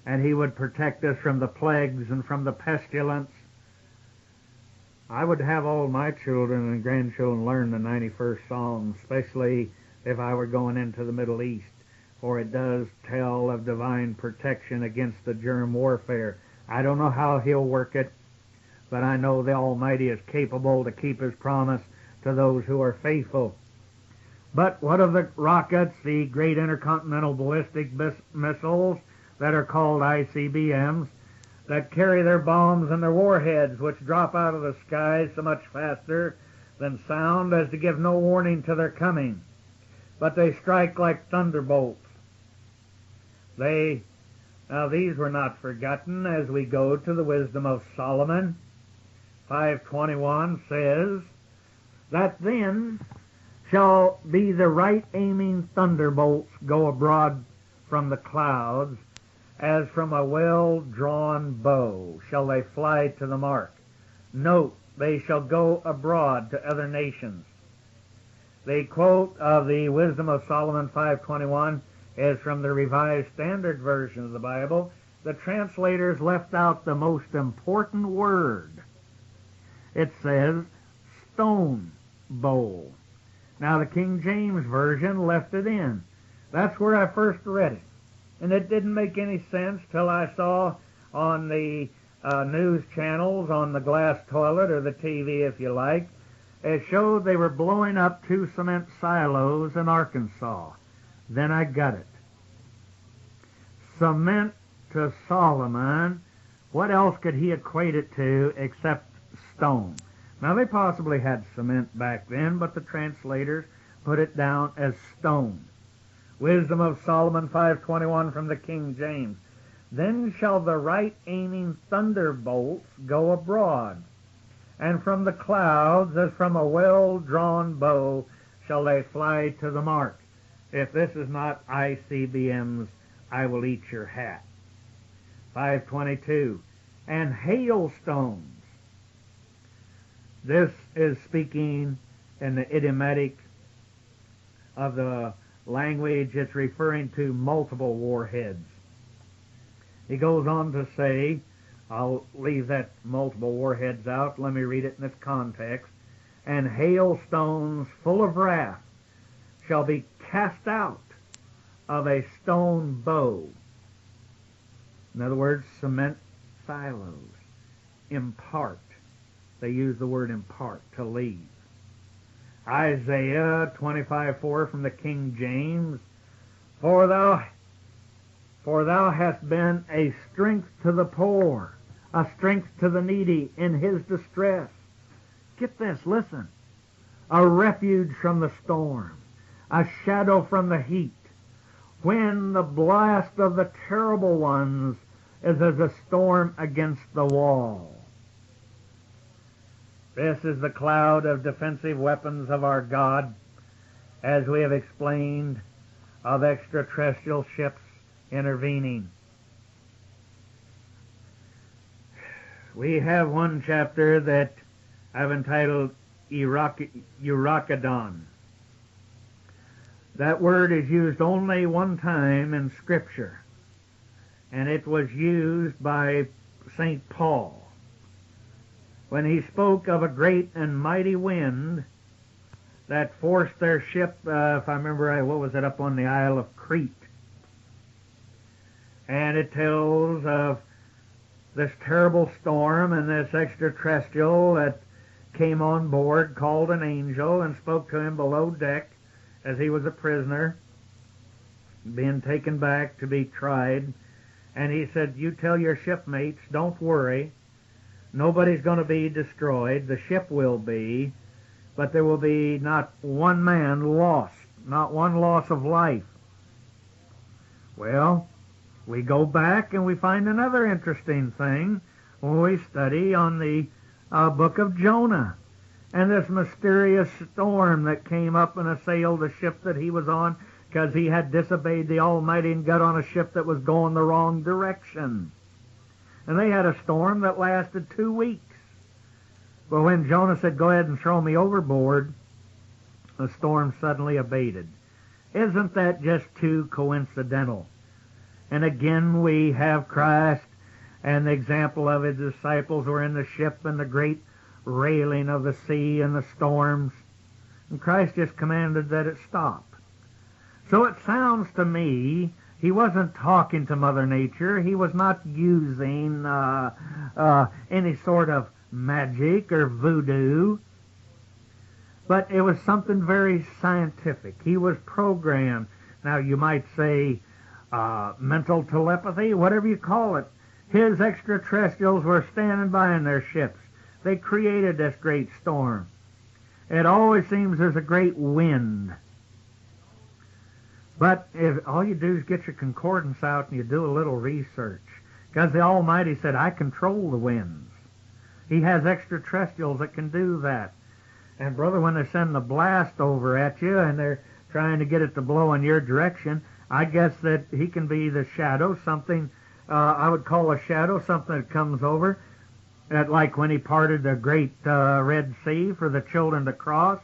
and he would protect us from the plagues and from the pestilence. I would have all my children and grandchildren learn the 91st Psalm, especially if I were going into the Middle East, for it does tell of divine protection against the germ warfare. I don't know how he'll work it, but I know the Almighty is capable to keep his promise to those who are faithful. But what of the rockets, the great intercontinental ballistic missiles that are called ICBMs, that carry their bombs and their warheads, which drop out of the sky so much faster than sound as to give no warning to their coming, but they strike like thunderbolts. Now these were not forgotten as we go to the wisdom of Solomon. 5:21 says, that then shall be the right aiming thunderbolts go abroad from the clouds, as from a well-drawn bow shall they fly to the mark. Note, they shall go abroad to other nations. The quote of the Wisdom of Solomon 5:21 is from the Revised Standard Version of the Bible. The translators left out the most important word. It says stone bowl. Now the King James Version left it in. That's where I first read it. And it didn't make any sense till I saw on the news channels, on the glass toilet or the TV if you like, it showed they were blowing up 2 cement silos in Arkansas. Then I got it. Cement to Solomon, what else could he equate it to except stone? Now they possibly had cement back then, but the translators put it down as stone. Wisdom of Solomon 5:21 from the King James. Then shall the right aiming thunderbolts go abroad, and from the clouds as from a well-drawn bow shall they fly to the mark. If this is not ICBMs, I will eat your hat. 5:22. And hailstones. This is speaking in the idiomatic of the language. It's referring to multiple warheads. He goes on to say, I'll leave that multiple warheads out. Let me read it in its context. And hailstones full of wrath shall be cast out of a stone bow. In other words, cement silos. Impart. They use the word impart, to leave. Isaiah 25:4 from the King James. For thou hast been a strength to the poor, a strength to the needy in his distress. Get this, listen. A refuge from the storm, a shadow from the heat, when the blast of the terrible ones is as a storm against the wall. This is the cloud of defensive weapons of our God, as we have explained, of extraterrestrial ships intervening. We have one chapter that I've entitled Eurocodon. That word is used only one time in Scripture, and it was used by St. Paul when he spoke of a great and mighty wind that forced their ship, if I remember right, what was it, up on the Isle of Crete. And it tells of this terrible storm and this extraterrestrial that came on board, called an angel, and spoke to him below deck as he was a prisoner, being taken back to be tried. And he said, you tell your shipmates, don't worry, nobody's going to be destroyed. The ship will be, but there will be not one man lost, not one loss of life. Well, we go back and we find another interesting thing when we study on the book of Jonah and this mysterious storm that came up and assailed the ship that he was on because he had disobeyed the Almighty and got on a ship that was going the wrong direction. And they had a storm that lasted 2 weeks. But when Jonah said, go ahead and throw me overboard, the storm suddenly abated. Isn't that just too coincidental? And again we have Christ, and the example of his disciples were in the ship, and the great railing of the sea and the storms. And Christ just commanded that it stop. So it sounds to me he wasn't talking to Mother Nature. He was not using any sort of magic or voodoo. But it was something very scientific. He was programmed. Now you might say mental telepathy, whatever you call it. His extraterrestrials were standing by in their ships. They created this great storm. It always seems there's a great wind. But if all you do is get your concordance out and you do a little research, because the Almighty said, I control the winds. He has extraterrestrials that can do that. And brother, when they send the blast over at you and they're trying to get it to blow in your direction, I guess that he can be the shadow, something I would call a shadow, something that comes over. That, like when he parted the great Red Sea for the children to cross,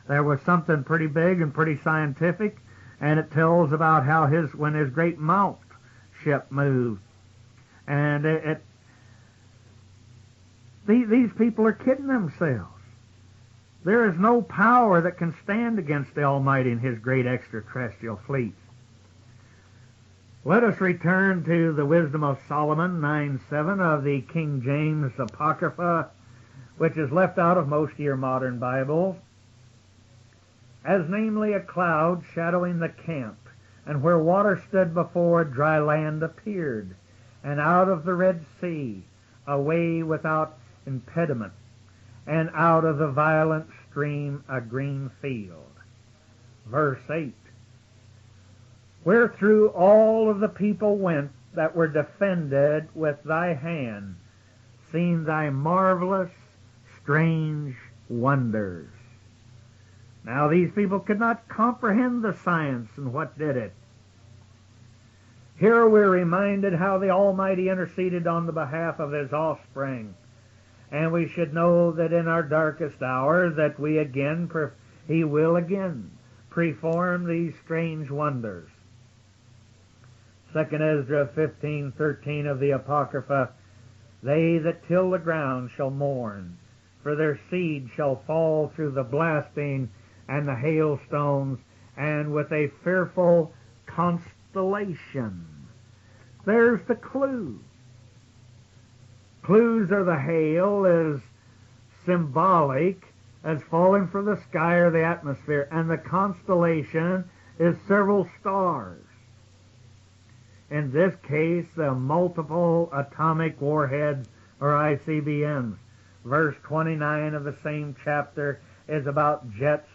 there was something pretty big and pretty scientific, and it tells about how when his great mount ship moved. And these people are kidding themselves. There is no power that can stand against the Almighty and his great extraterrestrial fleet. Let us return to the Wisdom of Solomon 9:7 of the King James Apocrypha, which is left out of most of your modern Bibles. As namely a cloud shadowing the camp, and where water stood before, dry land appeared, and out of the Red Sea a way without impediment, and out of the violent stream a green field. Verse 8. Wherethrough all of the people went that were defended with thy hand, seeing thy marvelous, strange wonders. Now these people could not comprehend the science and what did it. Here we're reminded how the Almighty interceded on the behalf of his offspring. And we should know that in our darkest hour that he will again perform these strange wonders. 2 Ezra 15:13 of the Apocrypha, they that till the ground shall mourn, for their seed shall fall through the blasting and the hailstones, and with a fearful constellation. There's the clue. Clues are the hail is symbolic as falling from the sky or the atmosphere, and the constellation is several stars. In this case, the multiple atomic warheads, or ICBMs. Verse 29 of the same chapter is about jets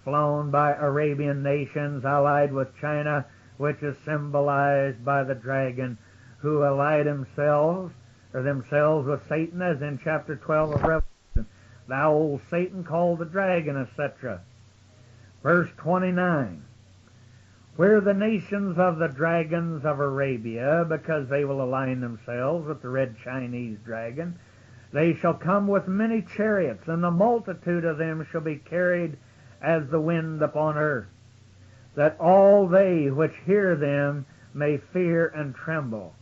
flown by Arabian nations allied with China, which is symbolized by the dragon, who allied themselves with Satan, as in chapter 12 of Revelation. Thou old Satan called the dragon, etc. Verse 29. Where the nations of the dragons of Arabia, because they will align themselves with the red Chinese dragon, they shall come with many chariots, and the multitude of them shall be carried as the wind upon earth, that all they which hear them may fear and tremble.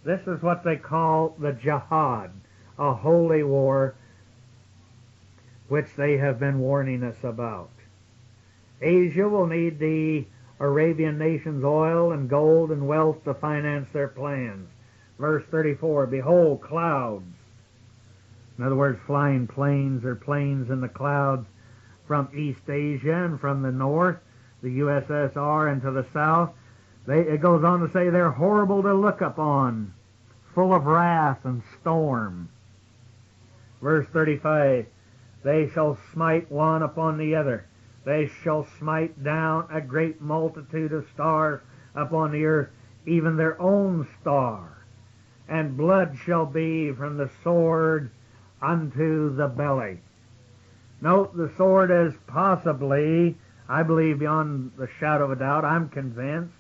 This is what they call the jihad, a holy war, which they have been warning us about. Asia will need the Arabian nations' oil and gold and wealth to finance their plans. Verse 34, behold, clouds. In other words, flying planes or planes in the clouds from East Asia and from the north, the USSR, and to the south. It goes on to say they're horrible to look upon, full of wrath and storm. Verse 35, they shall smite one upon the other. They shall smite down a great multitude of stars upon the earth, even their own star. And blood shall be from the sword unto the belly. Note, the sword is possibly, I believe beyond the shadow of a doubt, I'm convinced,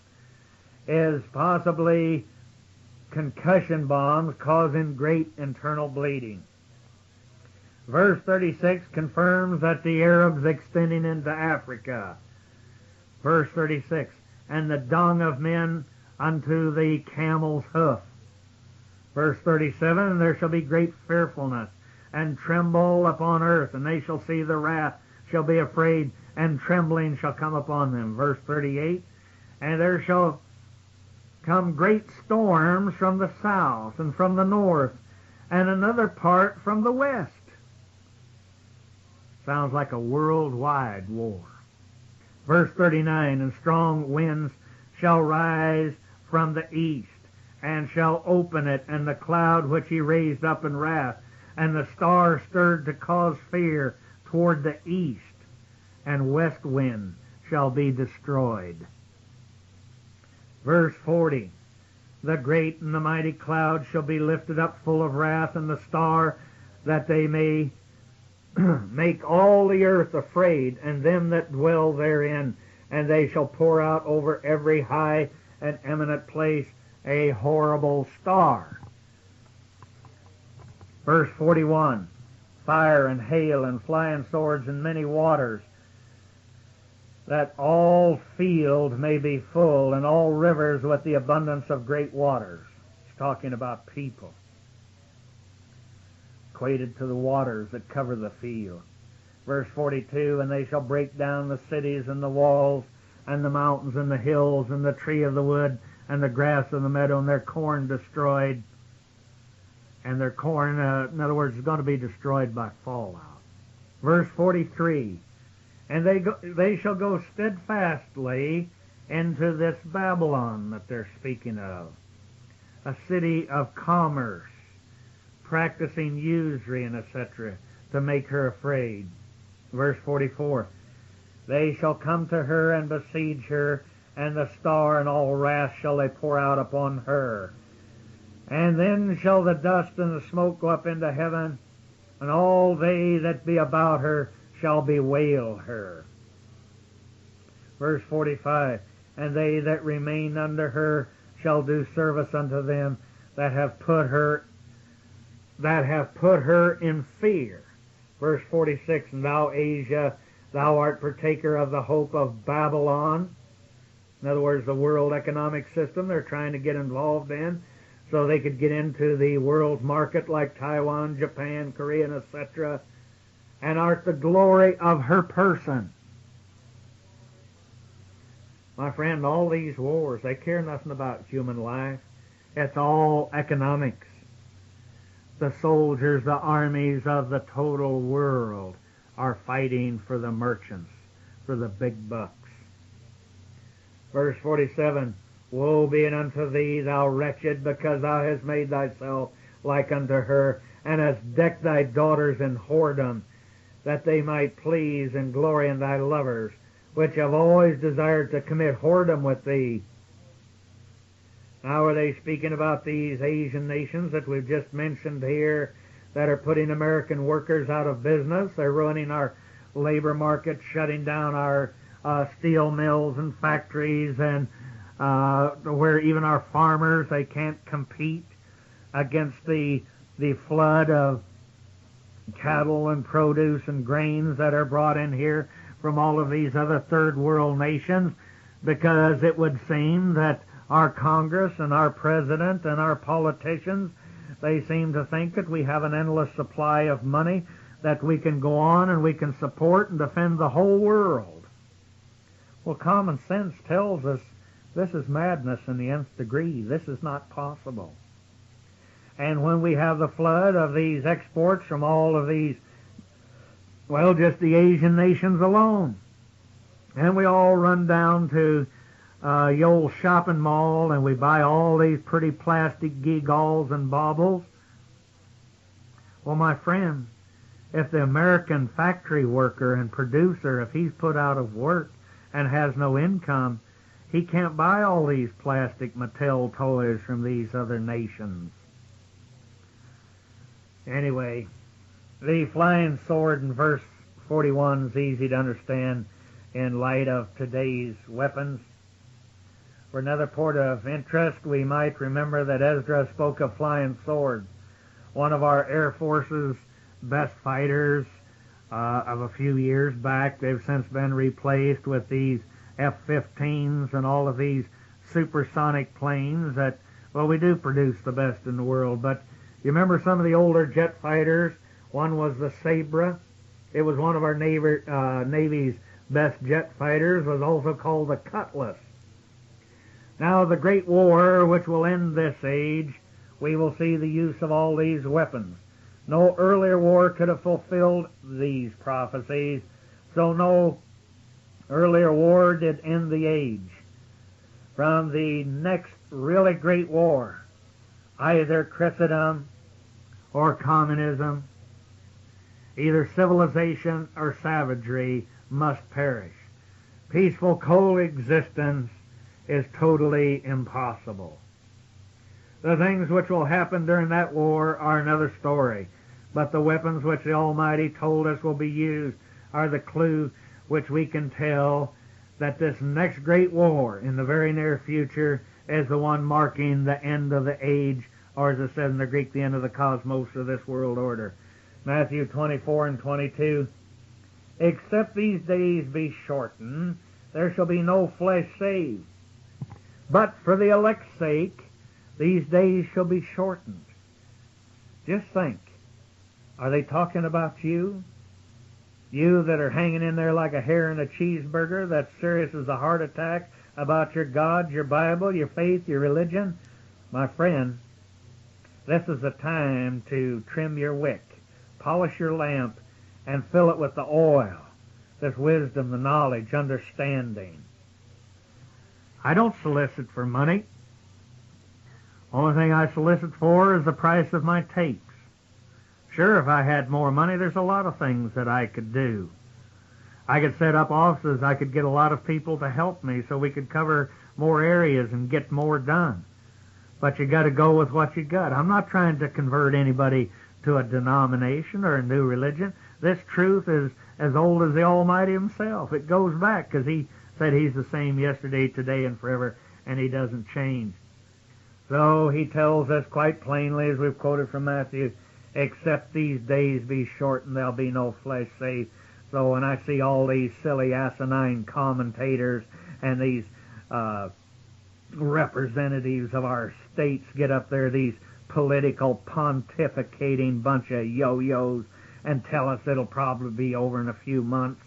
is possibly concussion bombs causing great internal bleeding. Verse 36 confirms that the Arabs extending into Africa. Verse 36, and the dung of men unto the camel's hoof. Verse 37, and there shall be great fearfulness, and tremble upon earth, and they shall see the wrath, shall be afraid, and trembling shall come upon them. Verse 38, and there shall come great storms from the south and from the north, and another part from the west. Sounds like a worldwide war. Verse 39, and strong winds shall rise from the east, and shall open it, and the cloud which he raised up in wrath, and the star stirred to cause fear toward the east, and west wind shall be destroyed. Verse 40, the great and the mighty cloud shall be lifted up full of wrath, and the star, that they may make all the earth afraid, and them that dwell therein, and they shall pour out over every high and eminent place a horrible star. Verse 41, fire and hail and flying swords and many waters, that all field may be full, and all rivers with the abundance of great waters. He's talking about people, equated to the waters that cover the field. Verse 42, and they shall break down the cities and the walls and the mountains and the hills and the tree of the wood and the grass of the meadow, and their corn destroyed. And their corn, in other words, is going to be destroyed by fallout. Verse 43, and they shall go steadfastly into this Babylon that they're speaking of, a city of commerce, practicing usury and etc., to make her afraid. Verse 44, they shall come to her and besiege her, and the star and all wrath shall they pour out upon her. And then shall the dust and the smoke go up into heaven, and all they that be about her shall bewail her. Verse 45, and they that remain under her shall do service unto them that have put her in fear. Verse 46, and thou, Asia, thou art partaker of the hope of Babylon. In other words, the world economic system they're trying to get involved in, so they could get into the world market like Taiwan, Japan, Korea, etc., and art the glory of her person. My friend, all these wars, they care nothing about human life. It's all economics. The soldiers, the armies of the total world are fighting for the merchants, for the big bucks. Verse 47, woe be it unto thee, thou wretched, because thou hast made thyself like unto her, and hast decked thy daughters in whoredom, that they might please and glory in thy lovers, which have always desired to commit whoredom with thee. Now are they speaking about these Asian nations that we've just mentioned here that are putting American workers out of business? They're ruining our labor market, shutting down our steel mills and factories, and where even our farmers, they can't compete against the flood of cattle and produce and grains that are brought in here from all of these other third world nations, because it would seem that our Congress and our President and our politicians, they seem to think that we have an endless supply of money that we can go on and we can support and defend the whole world. Well, common sense tells us this is madness in the nth degree. This is not possible. And when we have the flood of these exports from all of these, well, just the Asian nations alone, and we all run down to the old shopping mall and we buy all these pretty plastic gewgaws and baubles. Well, my friend, if the American factory worker and producer, if he's put out of work and has no income, he can't buy all these plastic Mattel toys from these other nations. Anyway, the flying sword in verse 41 is easy to understand in light of today's weapons. For another point of interest, we might remember that Ezra spoke of flying swords. One of our Air Force's best fighters of a few years back, they've since been replaced with these F-15s and all of these supersonic planes that, well, we do produce the best in the world. But you remember some of the older jet fighters One was the Sabra. It was one of our Navy's best jet fighters, was also called the Cutlass. Now, the Great War, which will end this age, we will see the use of all these weapons. No earlier war could have fulfilled these prophecies, so no earlier war did end the age. From the next really great war, either Christendom or communism, either civilization or savagery must perish. Peaceful coexistence is totally impossible. The things which will happen during that war are another story, but the weapons which the Almighty told us will be used are the clue which we can tell that this next great war in the very near future is the one marking the end of the age, or as it says in the Greek, the end of the cosmos of this world order. Matthew 24 and 22, except these days be shortened, there shall be no flesh saved. But for the elect's sake, these days shall be shortened. Just think, are they talking about you? You that are hanging in there like a hair in a cheeseburger, that's serious as a heart attack about your God, your Bible, your faith, your religion? My friend, this is the time to trim your wick, polish your lamp, and fill it with the oil, this wisdom, the knowledge, understanding. I don't solicit for money. Only thing I solicit for is the price of my tapes. Sure, if I had more money, there's a lot of things that I could do. I could set up offices. I could get a lot of people to help me so we could cover more areas and get more done. But you got to go with what you got. I'm not trying to convert anybody to a denomination or a new religion. This truth is as old as the Almighty himself. It goes back because he said he's the same yesterday, today, and forever, and he doesn't change. So he tells us quite plainly, as we've quoted from Matthew, except these days be shortened, there'll be no flesh saved. So when I see all these silly asinine commentators and these representatives of our states get up there, these political pontificating bunch of yo-yos, and tell us it'll probably be over in a few months,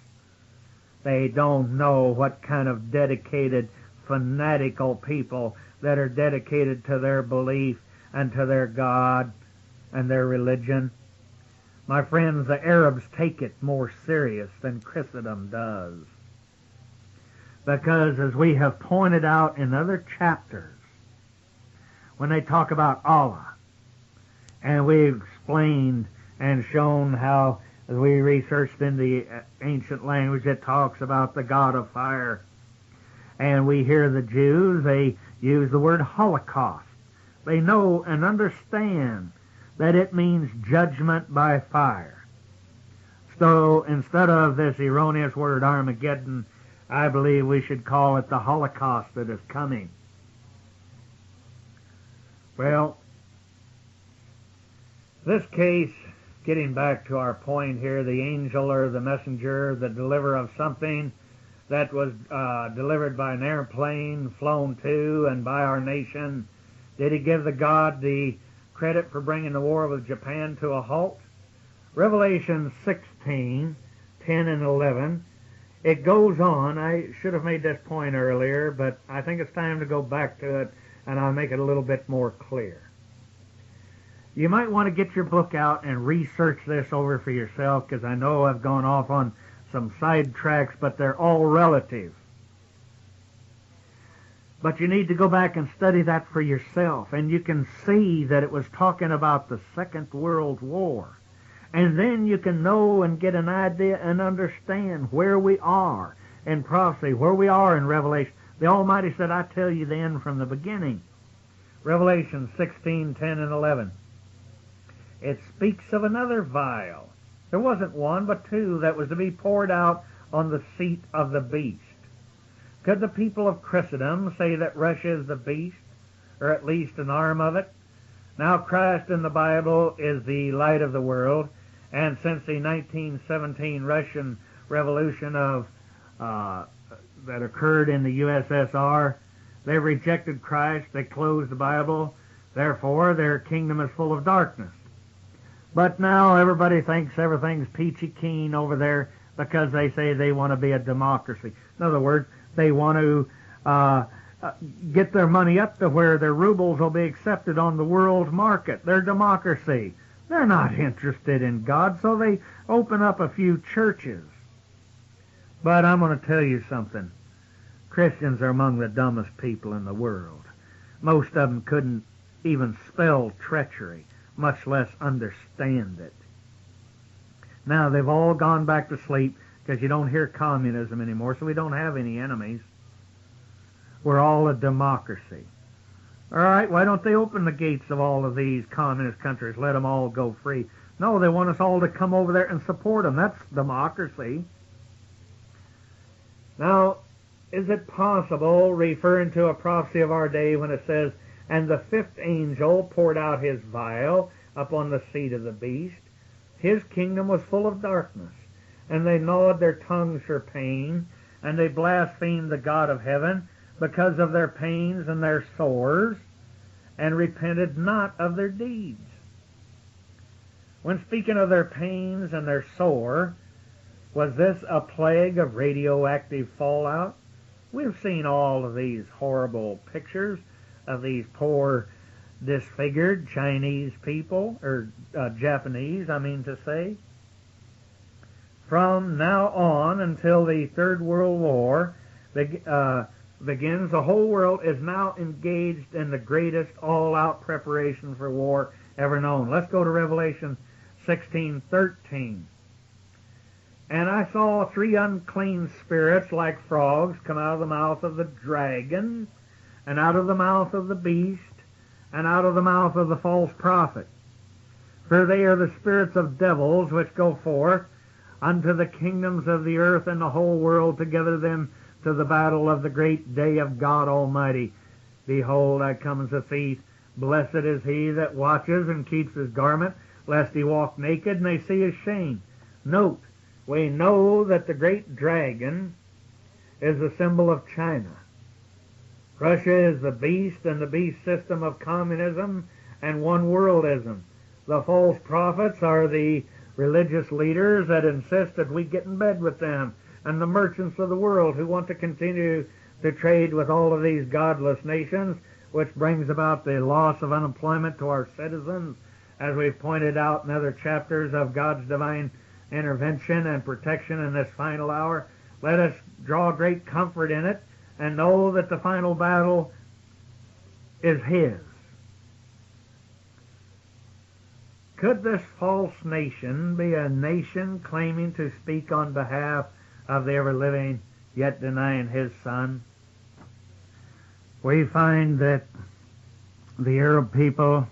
they don't know what kind of dedicated, fanatical people that are dedicated to their belief and to their God and their religion. My friends, the Arabs take it more serious than Christendom does. Because as we have pointed out in other chapters, when they talk about Allah, and we've explained and shown how, as we researched in the ancient language, it talks about the God of fire. And we hear the Jews, they use the word Holocaust. They know and understand that it means judgment by fire. So instead of this erroneous word Armageddon, I believe we should call it the Holocaust that is coming. Well, this case, getting back to our point here, the angel or the messenger, the deliverer of something that was delivered by an airplane, flown to and by our nation, did he give the God the credit for bringing the war with Japan to a halt? Revelation 16, 10 and 11, it goes on. I should have made this point earlier, but I think it's time to go back to it, and I'll make it a little bit more clear. You might want to get your book out and research this over for yourself, because I know I've gone off on some side tracks, but they're all relative. But you need to go back and study that for yourself, and you can see that it was talking about the Second World War. And then you can know and get an idea and understand where we are in prophecy, where we are in Revelation. The Almighty said, I tell you then from the beginning. Revelation 16, 10 and 11. It speaks of another vial. There wasn't one, but two, that was to be poured out on the seat of the beast. Could the people of Christendom say that Russia is the beast, or at least an arm of it? Now Christ in the Bible is the light of the world, and since the 1917 Russian Revolution that occurred in the USSR, they rejected Christ, they closed the Bible, therefore their kingdom is full of darkness. But now everybody thinks everything's peachy keen over there because they say they want to be a democracy. In other words, they want to get their money up to where their rubles will be accepted on the world market. They're democracy. They're not interested in God, so they open up a few churches. But I'm going to tell you something. Christians are among the dumbest people in the world. Most of them couldn't even spell treachery, much less understand it. Now, they've all gone back to sleep because you don't hear communism anymore, so we don't have any enemies. We're all a democracy. All right, why don't they open the gates of all of these communist countries, let them all go free? No, they want us all to come over there and support them. That's democracy. Now, is it possible, referring to a prophecy of our day when it says, "And the fifth angel poured out his vial upon the seat of the beast. His kingdom was full of darkness, and they gnawed their tongues for pain, and they blasphemed the God of heaven because of their pains and their sores, and repented not of their deeds." When speaking of their pains and their sore, was this a plague of radioactive fallout? We've seen all of these horrible pictures of these poor, disfigured Chinese people, or Japanese, I mean to say. From now on until the Third World War begins, the whole world is now engaged in the greatest all-out preparation for war ever known. Let's go to Revelation 16:13. "And I saw three unclean spirits like frogs come out of the mouth of the dragon, and out of the mouth of the beast, and out of the mouth of the false prophet. For they are the spirits of devils which go forth unto the kingdoms of the earth and the whole world to gather them to the battle of the great day of God Almighty. Behold, I come as a thief. Blessed is he that watches and keeps his garment, lest he walk naked and they see his shame." Note, we know that the great dragon is the symbol of China. Russia is the beast and the beast system of communism and one-worldism. The false prophets are the religious leaders that insist that we get in bed with them, and the merchants of the world who want to continue to trade with all of these godless nations, which brings about the loss of unemployment to our citizens, as we've pointed out in other chapters of God's divine intervention and protection in this final hour. Let us draw great comfort in it and know that the final battle is His. Could this false nation be a nation claiming to speak on behalf of the ever-living, yet denying His Son? We find that the Arab people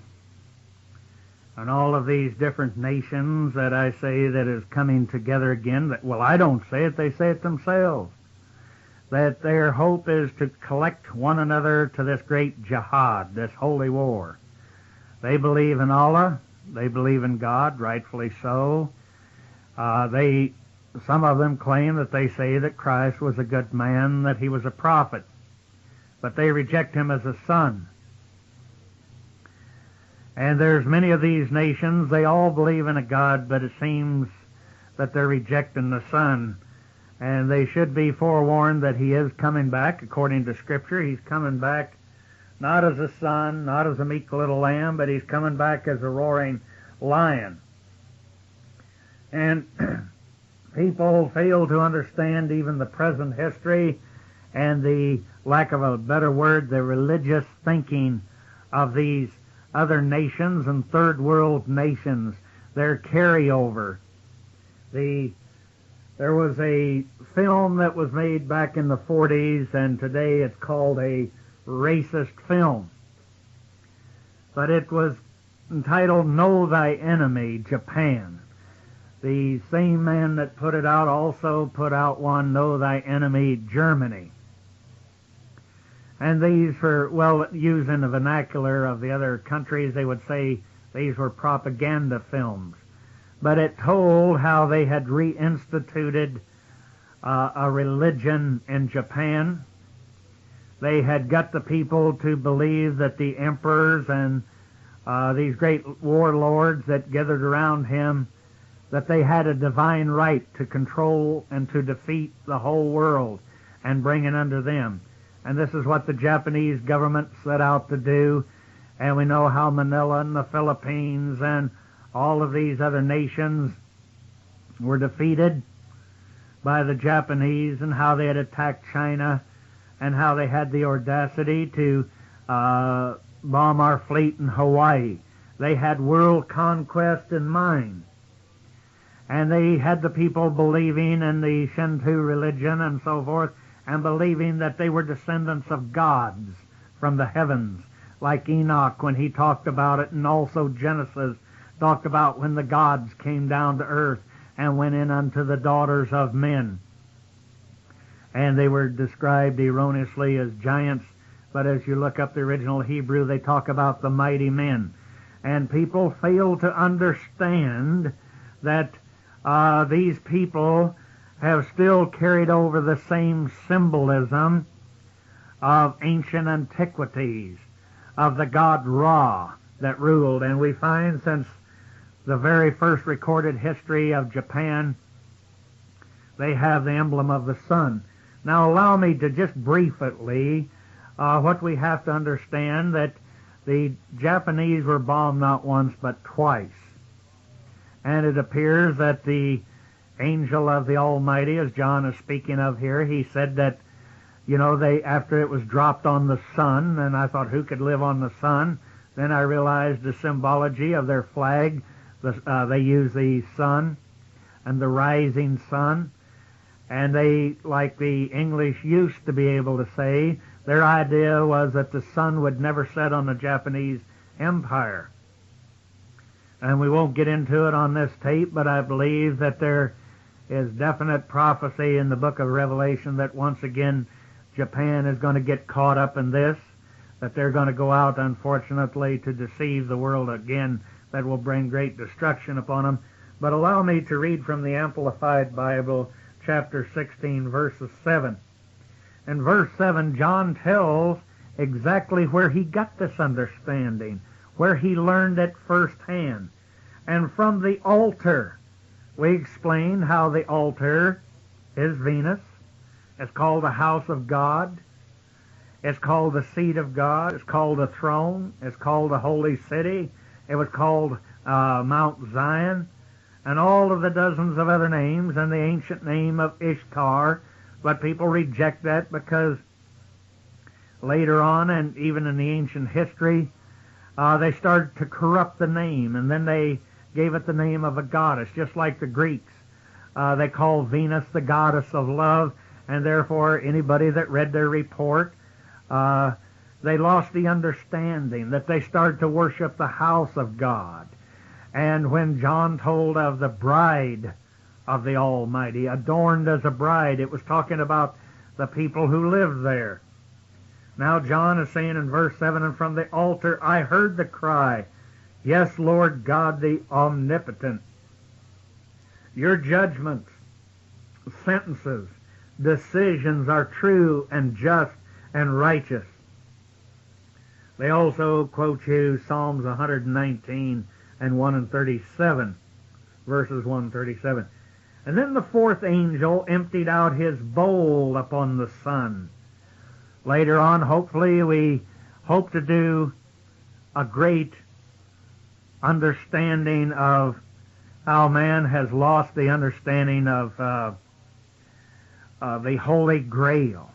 and all of these different nations that I say that is coming together again, that, well, I don't say it, they say it themselves, that their hope is to collect one another to this great jihad, this holy war. They believe in Allah, they believe in God, rightfully so. Some of them claim that they say that Christ was a good man, that he was a prophet, but they reject him as a son. And there's many of these nations, they all believe in a God, but it seems that they're rejecting the Son. And they should be forewarned that he is coming back, according to Scripture. He's coming back not as a son, not as a meek little lamb, but he's coming back as a roaring lion. And people fail to understand even the present history and the, lack of a better word, the religious thinking of these other nations and third world nations, their carryover. There was a film that was made back in the 40s, and today it's called a racist film. But it was entitled Know Thy Enemy, Japan. The same man that put it out also put out one, Know Thy Enemy, Germany. And these were, well, using the vernacular of the other countries, they would say these were propaganda films. But it told how they had reinstituted a religion in Japan. They had got the people to believe that the emperors and these great warlords that gathered around him, that they had a divine right to control and to defeat the whole world and bring it under them. And this is what the Japanese government set out to do. And we know how Manila and the Philippines and all of these other nations were defeated by the Japanese, and how they had attacked China, and how they had the audacity to bomb our fleet in Hawaii. They had world conquest in mind. And they had the people believing in the Shinto religion and so forth, and believing that they were descendants of gods from the heavens, like Enoch when he talked about it, and also Genesis talked about when the gods came down to earth and went in unto the daughters of men. And they were described erroneously as giants, but as you look up the original Hebrew, they talk about the mighty men. And people fail to understand that these people have still carried over the same symbolism of ancient antiquities, of the god Ra that ruled. And we find since the very first recorded history of Japan, they have the emblem of the sun. Now allow me to just briefly, what we have to understand, that the Japanese were bombed not once but twice. And it appears that the angel of the Almighty, as John is speaking of here, he said that, after it was dropped on the sun, and I thought, who could live on the sun? Then I realized the symbology of their flag. They use the sun and the rising sun. And they, like the English used to be able to say, their idea was that the sun would never set on the Japanese empire. And we won't get into it on this tape, but I believe that there is definite prophecy in the book of Revelation that once again Japan is going to get caught up in this, that they're going to go out, unfortunately, to deceive the world again, that will bring great destruction upon them. But allow me to read from the Amplified Bible, chapter 16, verses 7. In verse 7, John tells exactly where he got this understanding, where he learned it firsthand. And from the altar, we explain how the altar is Venus. It's called the house of God. It's called the seat of God. It's called the throne. It's called the holy city. It was called Mount Zion, and all of the dozens of other names, and the ancient name of Ishtar. But people reject that because later on, and even in the ancient history, they started to corrupt the name, and then they gave it the name of a goddess, just like the Greeks. They called Venus the goddess of love, and therefore anybody that read their report, they lost the understanding that they started to worship the house of God. And when John told of the bride of the Almighty, adorned as a bride, it was talking about the people who lived there. Now John is saying in verse 7, and from the altar I heard the cry, yes, Lord God the omnipotent, your judgments, sentences, decisions are true and just and righteous. They also quote you Psalms 119 and 1 and 37, verses 1 and 37. And then the fourth angel emptied out his bowl upon the sun. Later on, hopefully, we hope to do a great understanding of how man has lost the understanding of the Holy Grail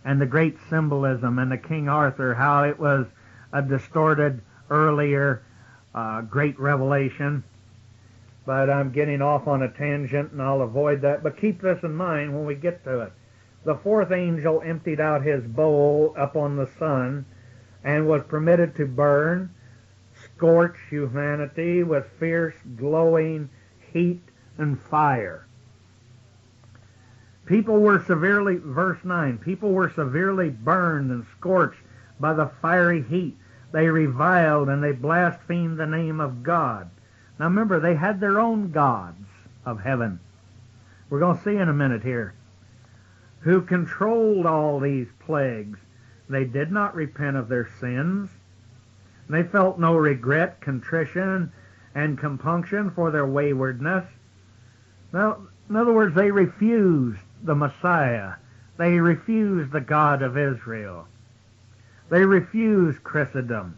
and the great symbolism, and the King Arthur, how it was a distorted earlier great revelation. But I'm getting off on a tangent, and I'll avoid that. But keep this in mind when we get to it. The fourth angel emptied out his bowl upon the sun and was permitted to burn, scorch humanity with fierce, glowing heat and fire. People were severely, verse 9, people were severely burned and scorched by the fiery heat. They reviled and they blasphemed the name of God. Now remember, they had their own gods of heaven. We're going to see in a minute here, who controlled all these plagues. They did not repent of their sins. They felt no regret, contrition, and compunction for their waywardness. Now, in other words, they refused the Messiah. They refused the God of Israel. They refused Christendom.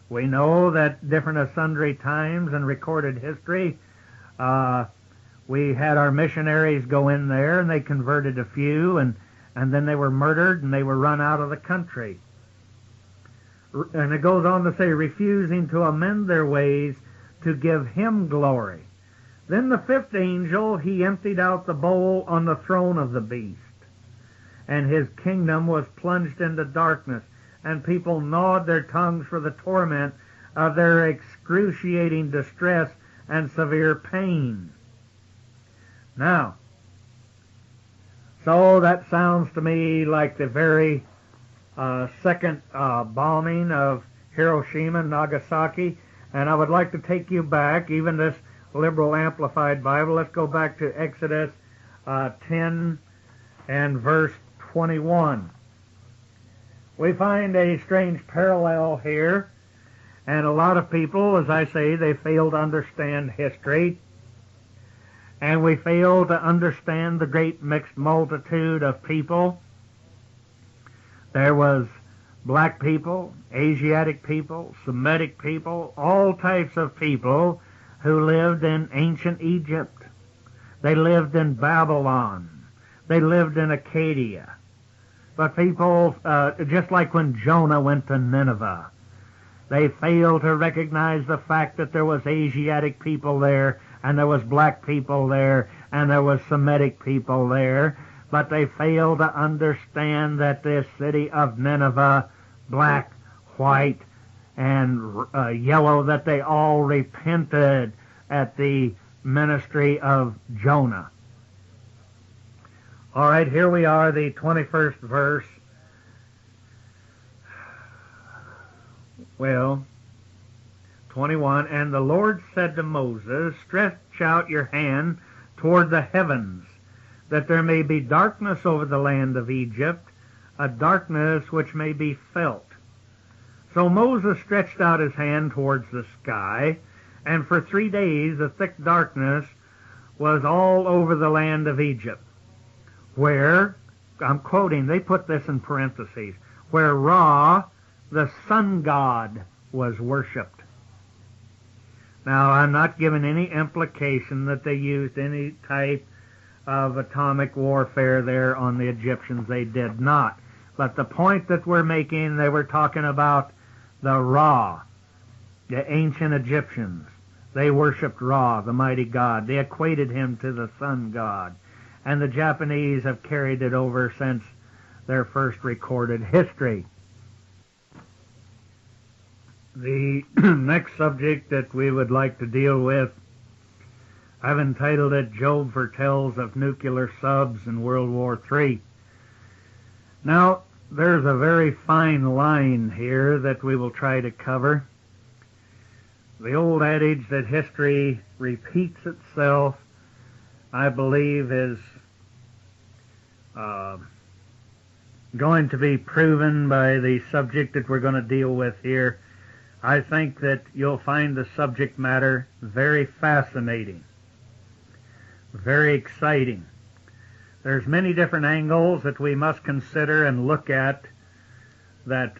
We know that different sundry times in recorded history, we had our missionaries go in there and they converted a few, and then they were murdered and they were run out of the country. And it goes on to say, refusing to amend their ways to give him glory. Then the fifth angel, he emptied out the bowl on the throne of the beast, and his kingdom was plunged into darkness, and people gnawed their tongues for the torment of their excruciating distress and severe pain. Now, so that sounds to me like the very second bombing of Hiroshima and Nagasaki, and I would like to take you back, even this Liberal Amplified Bible, let's go back to Exodus 10 and verse 21. We find a strange parallel here, and a lot of people, as I say, they fail to understand history, and we fail to understand the great mixed multitude of people. There was black people, Asiatic people, Semitic people, all types of people who lived in ancient Egypt. They lived in Babylon. They lived in Acadia. But people, just like when Jonah went to Nineveh, they failed to recognize the fact that there was Asiatic people there, and there was black people there, and there was Semitic people there, but they failed to understand that this city of Nineveh, black, white, and yellow, that they all repented at the ministry of Jonah. All right, here we are, the 21st verse. Well, 21, and the Lord said to Moses, stretch out your hand toward the heavens, that there may be darkness over the land of Egypt, a darkness which may be felt. So Moses stretched out his hand towards the sky, and for 3 days a thick darkness was all over the land of Egypt, where, I'm quoting, they put this in parentheses, where Ra, the sun god, was worshipped. Now, I'm not giving any implication that they used any type of atomic warfare there on the Egyptians. They did not. But the point that we're making, they were talking about the Ra, the ancient Egyptians. They worshipped Ra, the mighty god. They equated him to the sun god. And the Japanese have carried it over since their first recorded history. The next subject that we would like to deal with, I've entitled it Job Foretells of Nuclear Subs in World War III. Now, there's a very fine line here that we will try to cover. The old adage that history repeats itself, I believe, is going to be proven by the subject that we're going to deal with here. I think that you'll find the subject matter very fascinating, very exciting. There's many different angles that we must consider and look at that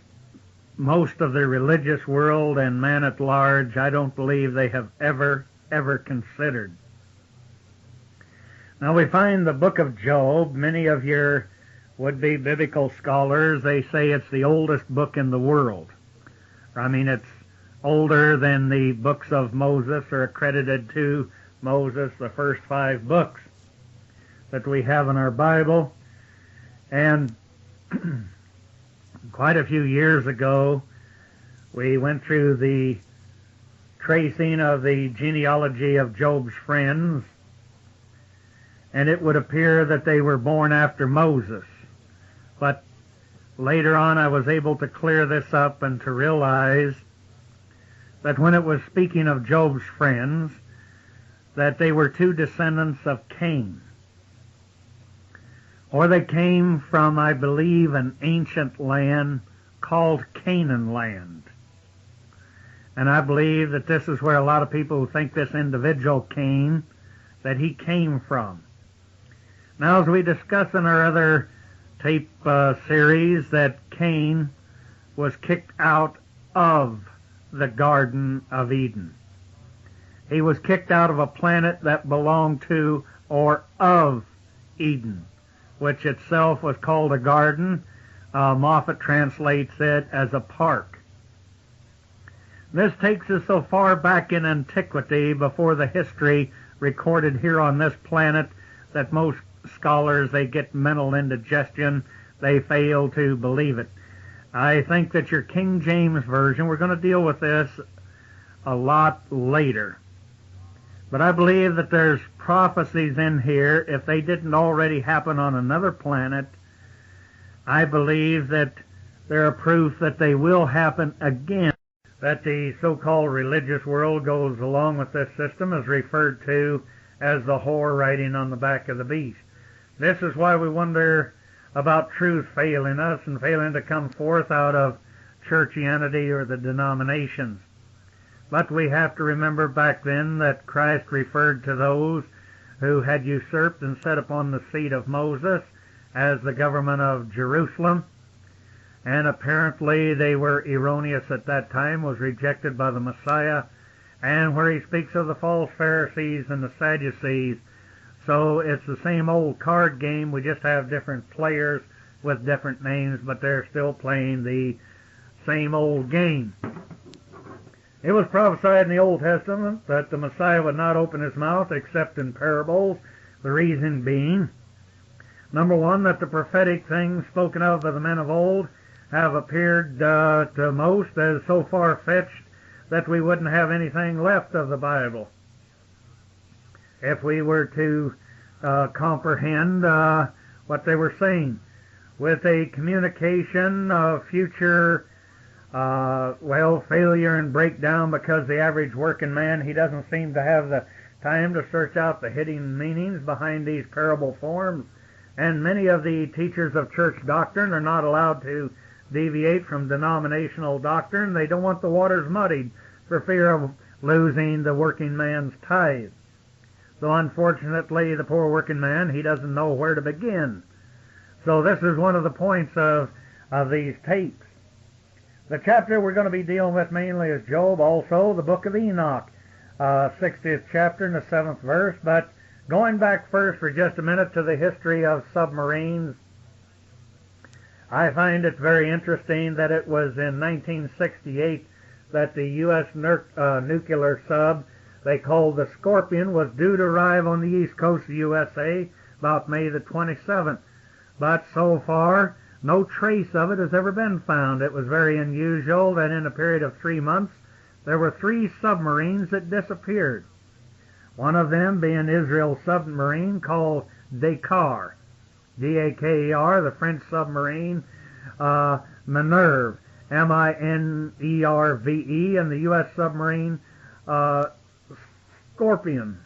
most of the religious world and man at large, I don't believe they have ever considered. Now we find the book of Job, many of your would-be biblical scholars, they say it's the oldest book in the world. I mean, it's older than the books of Moses, or accredited to Moses, the first 5 books that we have in our Bible. And quite a few years ago, we went through the tracing of the genealogy of Job's friends, and it would appear that they were born after Moses. But later on, I was able to clear this up and to realize that when it was speaking of Job's friends, that they were 2 descendants of Cain. Or they came from, I believe, an ancient land called Canaan land. And I believe that this is where a lot of people who think this individual Cain, that he came from. Now, as we discuss in our other tape series, that Cain was kicked out of the Garden of Eden. He was kicked out of a planet that belonged to or of Eden, which itself was called a garden. Moffat translates it as a park. This takes us so far back in antiquity before the history recorded here on this planet that most scholars, they get mental indigestion. They fail to believe it. I think that your King James Version, we're going to deal with this a lot later. But I believe that there's prophecies in here, if they didn't already happen on another planet, I believe that there are proof that they will happen again. That the so-called religious world goes along with this system is referred to as the whore riding on the back of the beast. This is why we wonder about truth failing us and failing to come forth out of churchianity or the denominations. But we have to remember back then that Christ referred to those who had usurped and set upon the seat of Moses as the government of Jerusalem. And apparently they were erroneous at that time, was rejected by the Messiah. And where he speaks of the false Pharisees and the Sadducees, so it's the same old card game. We just have different players with different names, but they're still playing the same old game. It was prophesied in the Old Testament that the Messiah would not open his mouth except in parables, the reason being, number one, that the prophetic things spoken of by the men of old have appeared to most as so far-fetched that we wouldn't have anything left of the Bible if we were to comprehend what they were saying. With a communication of future failure and breakdown, because the average working man, he doesn't seem to have the time to search out the hidden meanings behind these parable forms, and many of the teachers of church doctrine are not allowed to deviate from denominational doctrine. They don't want the waters muddied for fear of losing the working man's tithe. So unfortunately, the poor working man, he doesn't know where to begin. So this is one of the points of these tapes. The chapter we're going to be dealing with mainly is Job, also the book of Enoch, 60th chapter and the 7th verse. But going back first for just a minute to the history of submarines, I find it very interesting that it was in 1968 that the U.S. nuclear sub they called the Scorpion was due to arrive on the east coast of the USA about May the 27th. But so far, no trace of it has ever been found. It was very unusual that in a period of 3 months, there were 3 submarines that disappeared. One of them being Israel's submarine called Dakar, D-A-K-E-R, the French submarine Minerve, M-I-N-E-R-V-E, and the U.S. submarine Scorpion.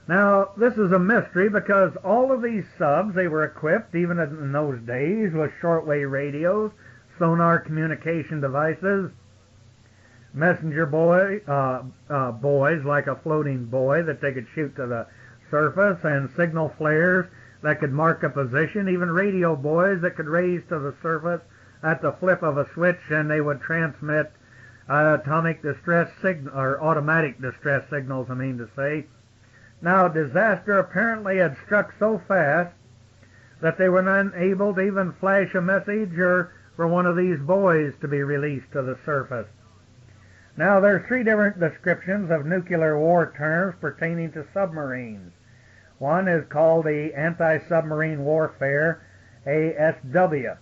Now, this is a mystery because all of these subs, they were equipped, even in those days, with shortwave radios, sonar communication devices, messenger buoys like a floating buoy that they could shoot to the surface, and signal flares that could mark a position, even radio buoys that could raise to the surface at the flip of a switch, and they would transmit atomic distress signal, or automatic distress signals, I mean to say. Now, disaster apparently had struck so fast that they were unable to even flash a message or for one of these buoys to be released to the surface. Now, there are 3 different descriptions of nuclear war terms pertaining to submarines. One is called the Anti-Submarine Warfare, ASW.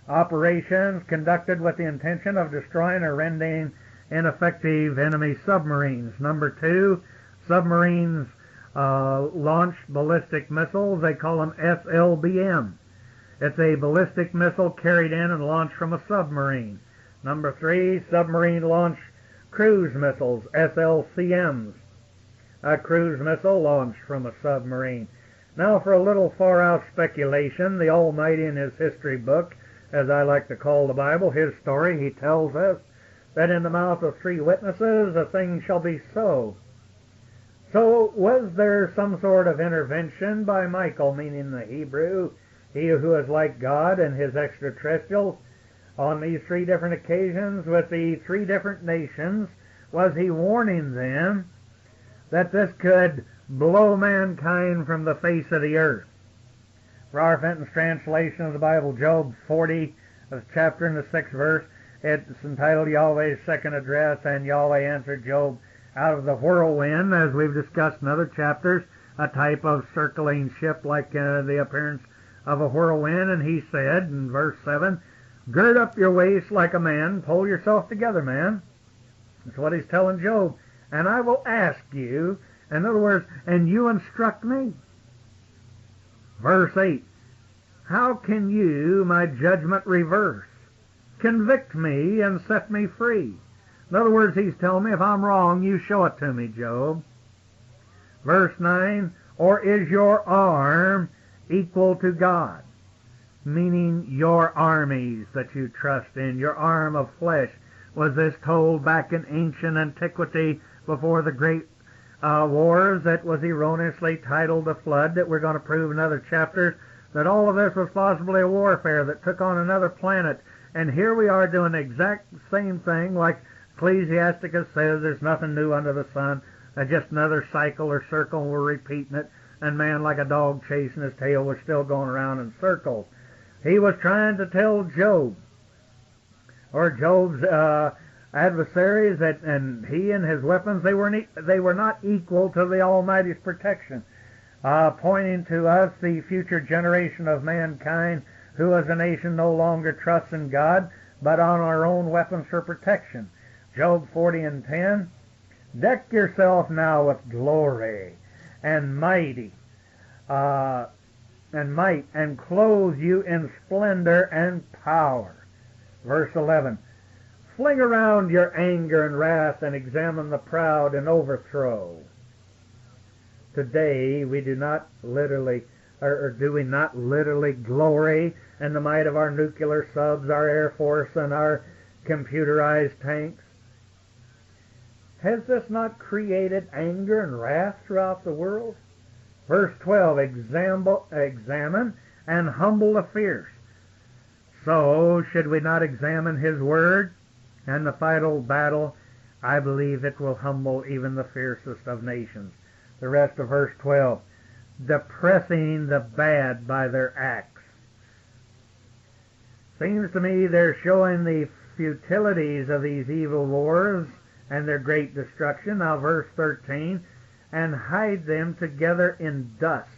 Operations conducted with the intention of destroying or rendering ineffective enemy submarines. Number 2, submarines launch ballistic missiles. They call them SLBM. It's a ballistic missile carried in and launched from a submarine. Number 3, submarine launch cruise missiles, SLCMs. A cruise missile launched from a submarine. Now for a little far-out speculation, the Almighty in his history book, as I like to call the Bible, his story, he tells us that in the mouth of 3 witnesses a thing shall be so. So was there some sort of intervention by Michael, meaning the Hebrew, he who is like God and his extraterrestrials, on these 3 different occasions with the 3 different nations? Was he warning them that this could blow mankind from the face of the earth? For our Fenton's translation of the Bible, Job 40, the chapter and the 6th verse, it's entitled Yahweh's Second Address, and Yahweh answered Job out of the whirlwind, as we've discussed in other chapters, a type of circling ship like the appearance of a whirlwind. And he said in verse 7, gird up your waist like a man, pull yourself together, man. That's what he's telling Job. And I will ask you, in other words, and you instruct me. Verse 8, how can you my judgment reverse? Convict me and set me free. In other words, he's telling me if I'm wrong, you show it to me, Job. Verse 9, or is your arm equal to God? Meaning your armies that you trust in, your arm of flesh. Was this told back in ancient antiquity before the great wars that was erroneously titled the Flood, that we're going to prove in other chapters, that all of this was possibly a warfare that took on another planet. And here we are doing the exact same thing, like Ecclesiasticus says, there's nothing new under the sun, just another cycle or circle, and we're repeating it, and man, like a dog chasing his tail, was still going around in circles. He was trying to tell Job, or Job's adversaries, that and he and his weapons, they were not equal to the Almighty's protection, pointing to us, the future generation of mankind, who as a nation no longer trusts in God, but on our own weapons for protection. Job 40 and 10, deck yourself now with glory and might, and clothe you in splendor and power. Verse 11, fling around your anger and wrath, and examine the proud and overthrow. Today we do not literally, or do we not literally glory in the might of our nuclear subs, our Air Force, and our computerized tanks? Has this not created anger and wrath throughout the world? Verse 12, examine and humble the fierce. So, should we not examine his word and the final battle? I believe it will humble even the fiercest of nations. The rest of verse 12, depressing the bad by their acts. Seems to me they're showing the futilities of these evil wars and their great destruction. Now verse 13, and hide them together in dust.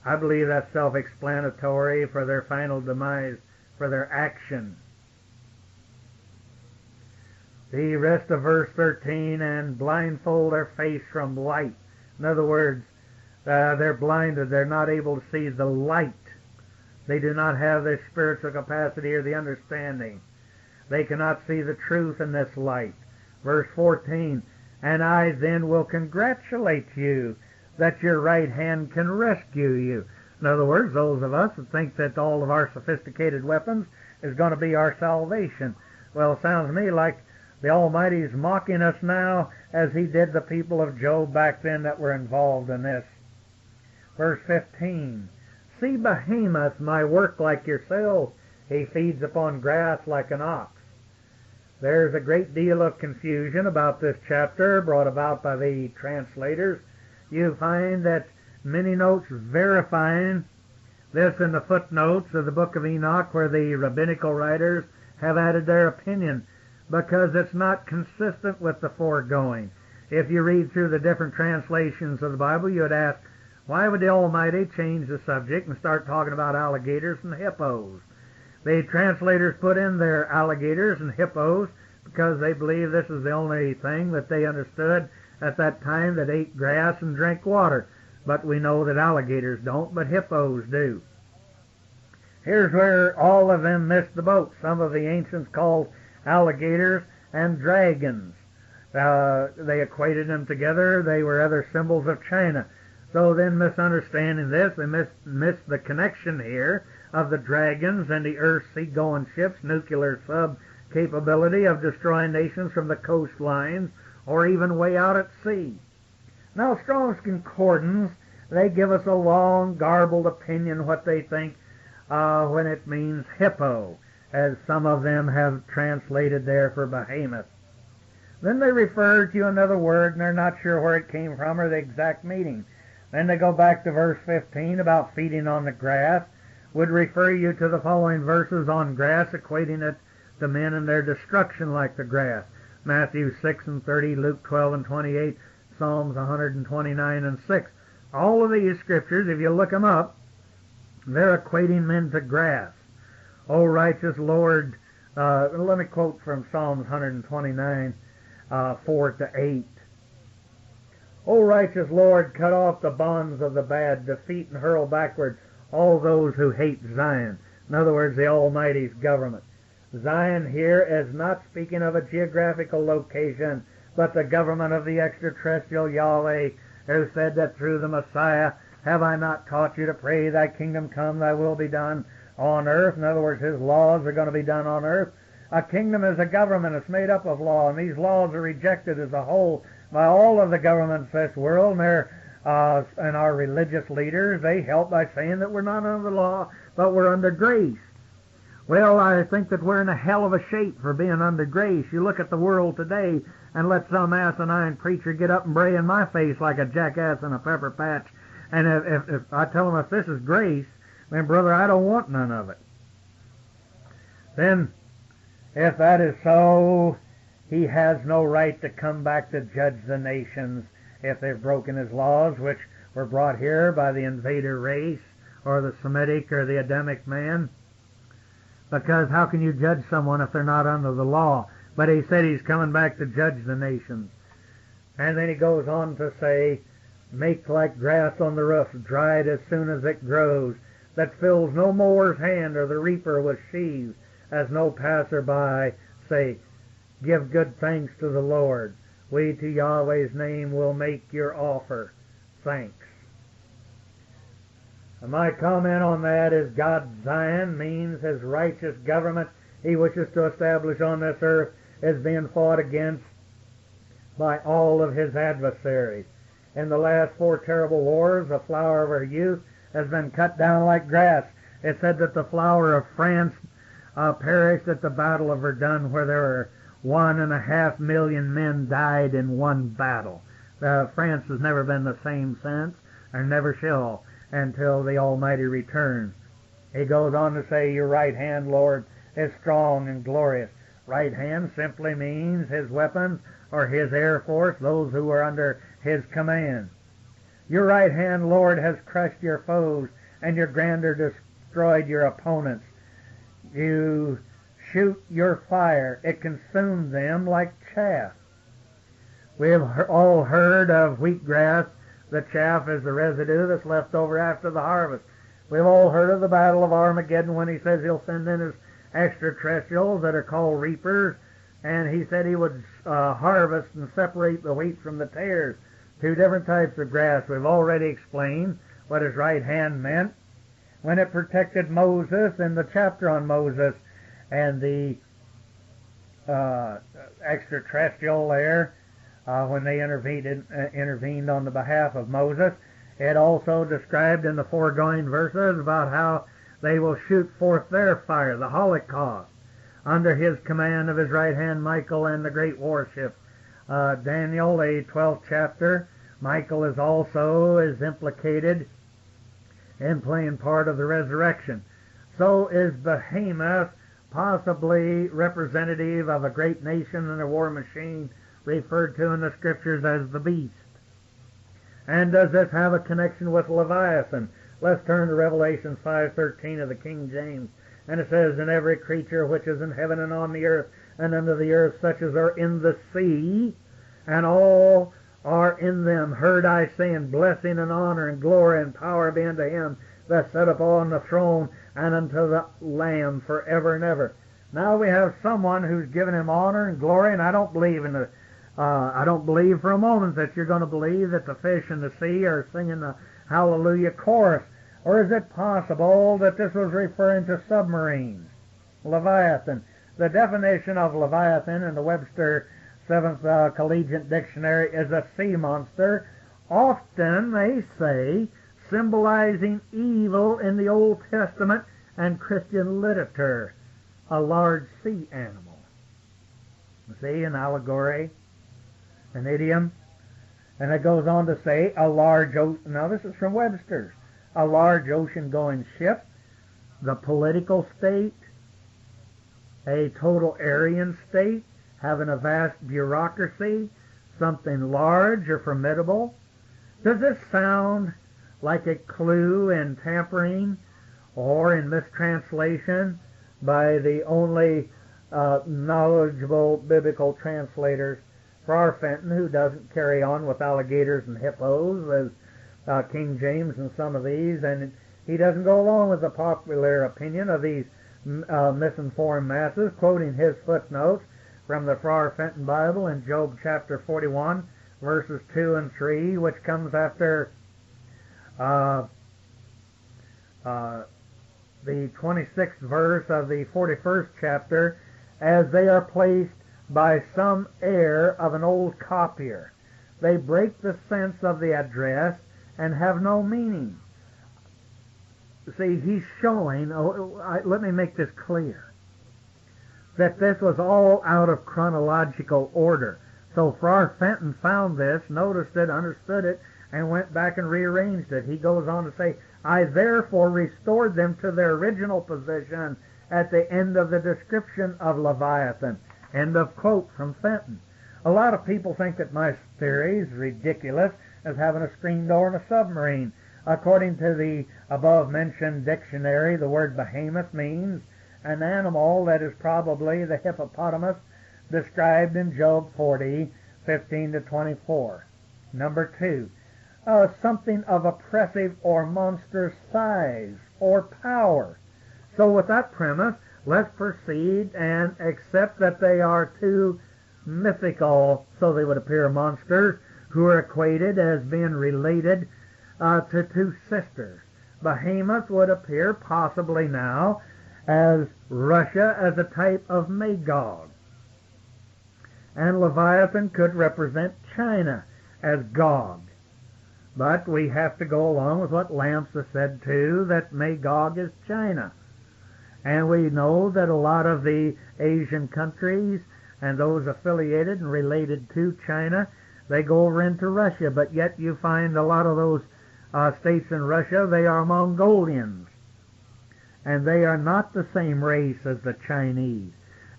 I believe that's self-explanatory for their final demise, for their action. The rest of verse 13, and blindfold their face from light. In other words, they're blinded. They're not able to see the light. They do not have the spiritual capacity or the understanding. They cannot see the truth in this light. Verse 14, and I then will congratulate you that your right hand can rescue you. In other words, those of us that think that all of our sophisticated weapons is going to be our salvation. Well, it sounds to me like the Almighty is mocking us now as he did the people of Job back then that were involved in this. Verse 15, see Behemoth, my work like yourself. He feeds upon grass like an ox. There's a great deal of confusion about this chapter brought about by the translators. You find that many notes verifying this in the footnotes of the book of Enoch, where the rabbinical writers have added their opinion, because it's not consistent with the foregoing. If you read through the different translations of the Bible, you would ask, why would the Almighty change the subject and start talking about alligators and hippos? The translators put in their alligators and hippos because they believe this is the only thing that they understood at that time that ate grass and drank water. But we know that alligators don't, but hippos do. Here's where all of them missed the boat. Some of the ancients called alligators and dragons. They equated them together. They were other symbols of China. So then, misunderstanding this, they missed the connection here of the dragons and the Earth seagoing ships, nuclear sub capability of destroying nations from the coastlines or even way out at sea. Now, Strong's Concordance, they give us a long, garbled opinion what they think when it means hippo, as some of them have translated there for behemoth. Then they refer to another word, and they're not sure where it came from or the exact meaning. Then they go back to verse 15 about feeding on the grass, would refer you to the following verses on grass, equating it to men and their destruction like the grass. Matthew 6 and 30, Luke 12 and 28, Psalms 129 and 6. All of these scriptures, if you look them up, they're equating men to grass. O righteous Lord, let me quote from Psalms 129, 4 to 8. O righteous Lord, cut off the bonds of the bad, defeat and hurl backward all those who hate Zion. In other words, the Almighty's government. Zion here is not speaking of a geographical location, but the government of the extraterrestrial Yahweh, who said that through the Messiah, have I not taught you to pray, thy kingdom come, thy will be done on earth? In other words, his laws are going to be done on earth. A kingdom is a government. It's made up of law, and these laws are rejected as a whole by all of the governments of this world, and our religious leaders. They help by saying that we're not under the law, but we're under grace. Well, I think that we're in a hell of a shape for being under grace. You look at the world today and let some asinine preacher get up and bray in my face like a jackass in a pepper patch. And if I tell him if this is grace, then brother, I don't want none of it. Then, if that is so, he has no right to come back to judge the nations if they've broken his laws, which were brought here by the invader race or the Semitic or the Adamic man. Because how can you judge someone if they're not under the law? But he said he's coming back to judge the nations. And then he goes on to say, make like grass on the roof, dried as soon as it grows, that fills no mower's hand or the reaper with sheaves, as no passerby say, give good thanks to the Lord. We to Yahweh's name will make your offer. Thanks. And my comment on that is God's Zion means his righteous government he wishes to establish on this earth is being fought against by all of his adversaries. In the last 4 terrible wars, the flower of our youth has been cut down like grass. It said that the flower of France perished at the Battle of Verdun, where there were 1.5 million men died in one battle. France has never been the same since, and never shall until the Almighty returns. He goes on to say, your right hand, Lord, is strong and glorious. Right hand simply means his weapons or his air force, those who are under his command. Your right hand, Lord, has crushed your foes, and your grandeur destroyed your opponents. You shoot your fire. It consumed them like chaff. We have all heard of wheatgrass. The chaff is the residue that's left over after the harvest. We've all heard of the Battle of Armageddon when he says he'll send in his extraterrestrials that are called reapers, and he said he would harvest and separate the wheat from the tares. 2 different types of grass. We've already explained what his right hand meant when it protected Moses in the chapter on Moses and the extraterrestrial there when they intervened on the behalf of Moses. It also described in the foregoing verses about how they will shoot forth their fire, the Holocaust, under his command of his right hand, Michael, and the great warship. Daniel, the 12th chapter, Michael is implicated in playing part of the resurrection. So is Behemoth possibly representative of a great nation and a war machine referred to in the scriptures as the beast. And does this have a connection with Leviathan? Let's turn to Revelation 5:13 of the King James. And it says, and every creature which is in heaven and on the earth and under the earth, such as are in the sea, and all are in them, heard I saying, blessing and honor and glory and power be unto him that sat upon the throne and unto the Lamb forever and ever. Now we have someone who's given him honor and glory, and I don't believe for a moment that you're going to believe that the fish in the sea are singing the Hallelujah chorus. Or is it possible that this was referring to submarines? Leviathan. The definition of Leviathan in the Webster 7th Collegiate Dictionary is a sea monster, often, they say, symbolizing evil in the Old Testament and Christian literature, a large sea animal. See, an allegory, an idiom. And it goes on to say a large ocean. Now this is from Webster's. A large ocean-going ship, the political state, a total Aryan state, having a vast bureaucracy, something large or formidable. Does this sound like a clue in tampering or in mistranslation by the only knowledgeable biblical translators, Farrar Fenton, who doesn't carry on with alligators and hippos as King James and some of these, and he doesn't go along with the popular opinion of these misinformed masses, quoting his footnotes from the Farrar Fenton Bible in Job chapter 41, verses 2 and 3, which comes after the 26th verse of the 41st chapter, as they are placed by some air of an old copier. They break the sense of the address and have no meaning. See, he's showing, let me make this clear, that this was all out of chronological order. So Farrar Fenton found this, noticed it, understood it, and went back and rearranged it. He goes on to say, I therefore restored them to their original position at the end of the description of Leviathan. End of quote from Fenton. A lot of people think that my theory is ridiculous as having a screen door and a submarine. According to the above-mentioned dictionary, the word behemoth means an animal that is probably the hippopotamus described in Job 40, 15 to 24. Number 2, something of oppressive or monstrous size or power. So with that premise, let's proceed and accept that they are two mythical, so they would appear monsters, who are equated as being related to two sisters. Behemoth would appear possibly now as Russia as a type of Magog. And Leviathan could represent China as Gog. But we have to go along with what Lamsa said too, that Magog is China. And we know that a lot of the Asian countries and those affiliated and related to China, they go over into Russia, but yet you find a lot of those states in Russia, they are Mongolians. And they are not the same race as the Chinese.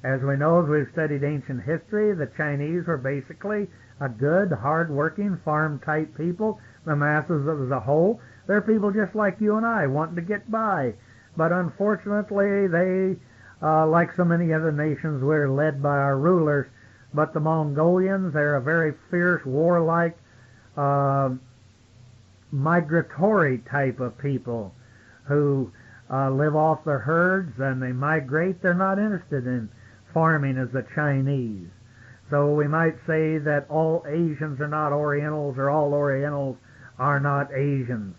As we know, as we've studied ancient history, the Chinese were basically a good, hard-working, farm-type people. The masses as a whole, they're people just like you and I, wanting to get by. But unfortunately, they, like so many other nations, were led by our rulers. But the Mongolians, they're a very fierce, warlike, migratory type of people who live off their herds and they migrate. They're not interested in farming as the Chinese. So we might say that all Asians are not Orientals or all Orientals are not Asians.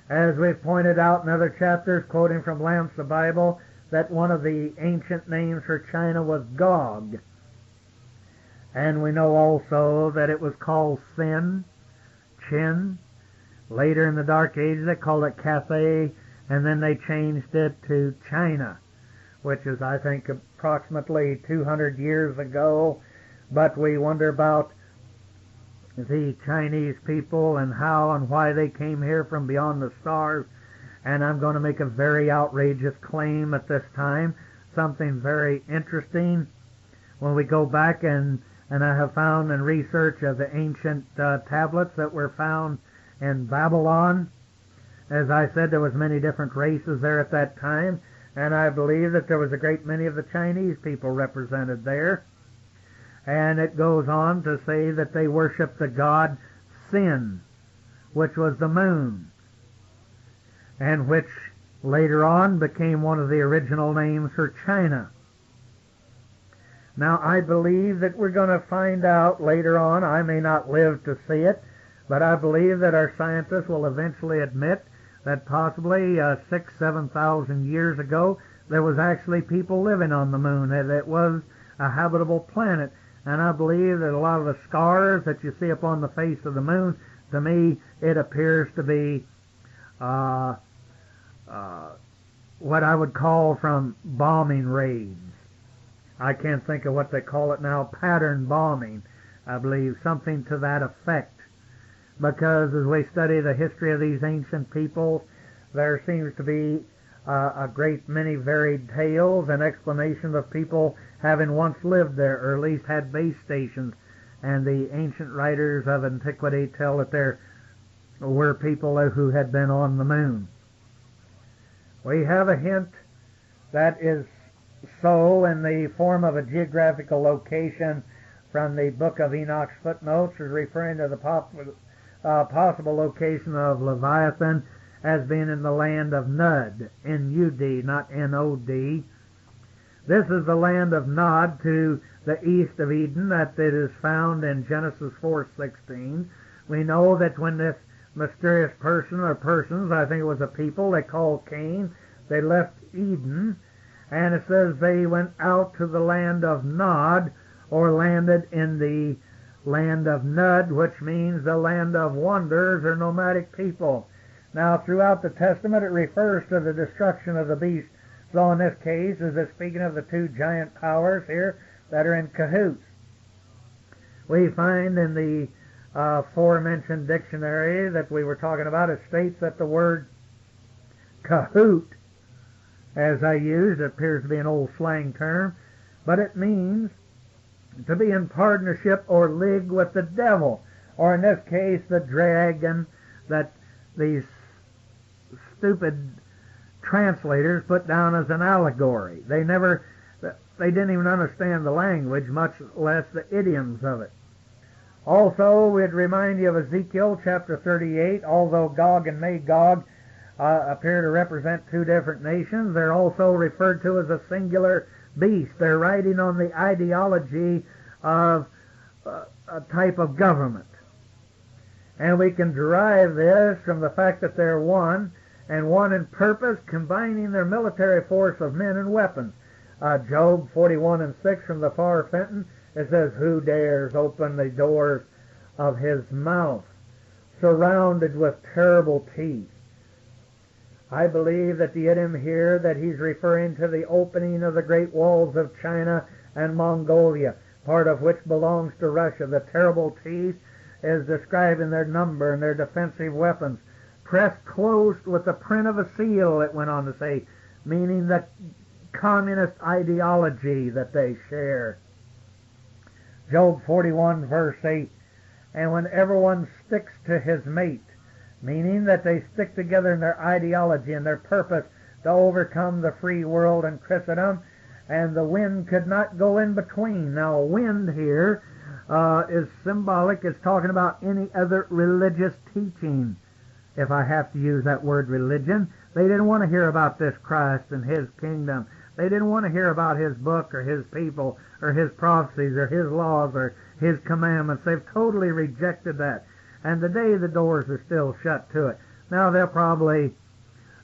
As we've pointed out in other chapters, quoting from Lamsa Bible, that one of the ancient names for China was Gog. And we know also that it was called Sin, Chin. Later in the Dark Ages they called it Cathay, and then they changed it to China, which is, I think, approximately 200 years ago. But we wonder about the Chinese people and how and why they came here from beyond the stars. And I'm going to make a very outrageous claim at this time, something very interesting. When we go back and I have found in research of the ancient tablets that were found in Babylon, as I said, there was many different races there at that time, and I believe that there was a great many of the Chinese people represented there. And it goes on to say that they worshiped the god Sin, which was the moon, and which later on became one of the original names for China. Now, I believe that we're going to find out later on, I may not live to see it, but I believe that our scientists will eventually admit that possibly 6,000 to 7,000 years ago, there was actually people living on the moon, that it was a habitable planet. And I believe that a lot of the scars that you see upon the face of the moon, to me, it appears to be what I would call from bombing raids. I can't think of what they call it now, pattern bombing, I believe, something to that effect. Because as we study the history of these ancient peoples, there seems to be a great many varied tales and explanations of people having once lived there, or at least had base stations. And the ancient writers of antiquity tell that there were people who had been on the moon. We have a hint that is so in the form of a geographical location from the book of Enoch's footnotes, is referring to the possible location of Leviathan as being in the land of Nud, N-U-D, not N-O-D. This is the land of Nod to the east of Eden, that it is found in Genesis 4:16. We know that when this mysterious person or persons, I think it was a people they called Cain, they left Eden, and it says they went out to the land of Nod, or landed in the land of Nud, which means the land of wanderers or nomadic people. Now, throughout the Testament, it refers to the destruction of the beast. So in this case, is it speaking of the two giant powers here that are in cahoots? We find in the aforementioned dictionary that we were talking about, it states that the word cahoot, as I used, appears to be an old slang term, but it means to be in partnership or league with the devil, or in this case the dragon that these stupid translators put down as an allegory. They didn't even understand the language, much less the idioms of it. Also, we'd remind you of Ezekiel chapter 38. Although Gog and Magog appear to represent two different nations, they're also referred to as a singular beast. They're riding on the ideology of a type of government. And we can derive this from the fact that they're one, and one in purpose, combining their military force of men and weapons. Job 41:6 from the far Fenton, it says, "Who dares open the doors of his mouth, surrounded with terrible teeth?" I believe that the idiom here that he's referring to the opening of the great walls of China and Mongolia, part of which belongs to Russia. The terrible teeth is describing their number and their defensive weapons, pressed close with the print of a seal, it went on to say, meaning that communist ideology that they share. Job 41 verse 8, "And when everyone sticks to his mate," meaning that they stick together in their ideology and their purpose to overcome the free world and Christendom, and the wind could not go in between. Now, wind here is symbolic. It's talking about any other religious teaching, if I have to use that word religion. They didn't want to hear about this Christ and his kingdom. They didn't want to hear about his book or his people or his prophecies or his laws or his commandments. They've totally rejected that. And today the doors are still shut to it. Now they'll probably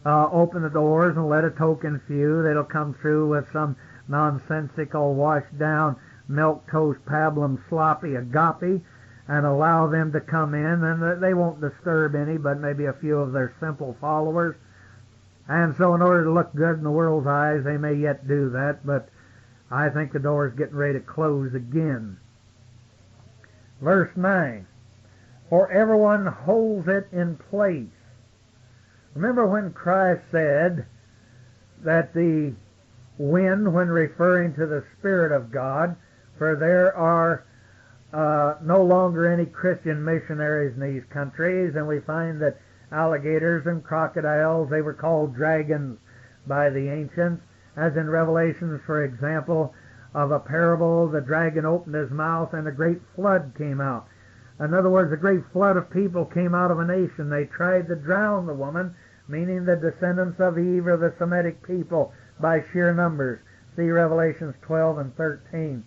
open the doors and let a token few that'll come through with some nonsensical, washed down, milk toast, pablum, sloppy agape, and allow them to come in, and they won't disturb any but maybe a few of their simple followers. And so in order to look good in the world's eyes, they may yet do that, but I think the door is getting ready to close again. Verse 9, "For everyone holds it in place." Remember when Christ said that the wind, when referring to the Spirit of God, for there are no longer any Christian missionaries in these countries, and we find that alligators and crocodiles, they were called dragons by the ancients, as in Revelations, for example, of a parable, the dragon opened his mouth and a great flood came out. In other words, a great flood of people came out of a nation. They tried to drown the woman, meaning the descendants of Eve or the Semitic people, by sheer numbers. See Revelations 12 and 13.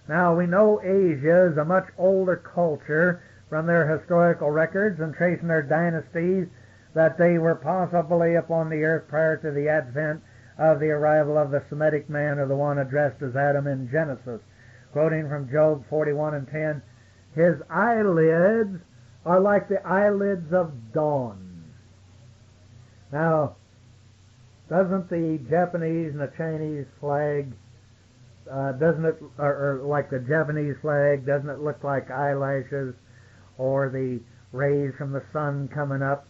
Now, we know Asia is a much older culture from their historical records and tracing their dynasties, that they were possibly upon the earth prior to the advent of the arrival of the Semitic man, or the one addressed as Adam in Genesis. Quoting from Job 41:10, his eyelids are like the eyelids of dawn. Now, doesn't the Japanese and the Chinese flag, doesn't it, or like the Japanese flag, doesn't it look like eyelashes or the rays from the sun coming up?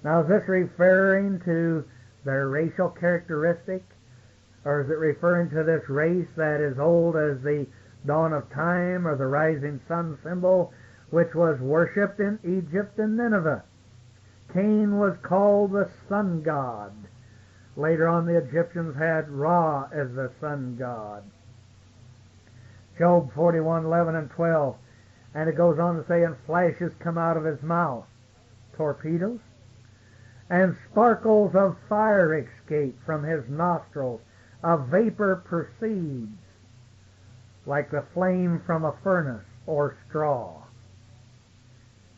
Now, is this referring to their racial characteristic, or is it referring to this race that is old as the dawn of time, or the rising sun symbol, which was worshipped in Egypt and Nineveh? Cain was called the sun god. Later on, the Egyptians had Ra as the sun god. Job 41:11 and 12. And it goes on to say, and flashes come out of his mouth, torpedoes, and sparkles of fire escape from his nostrils. A vapor proceeds like the flame from a furnace or straw.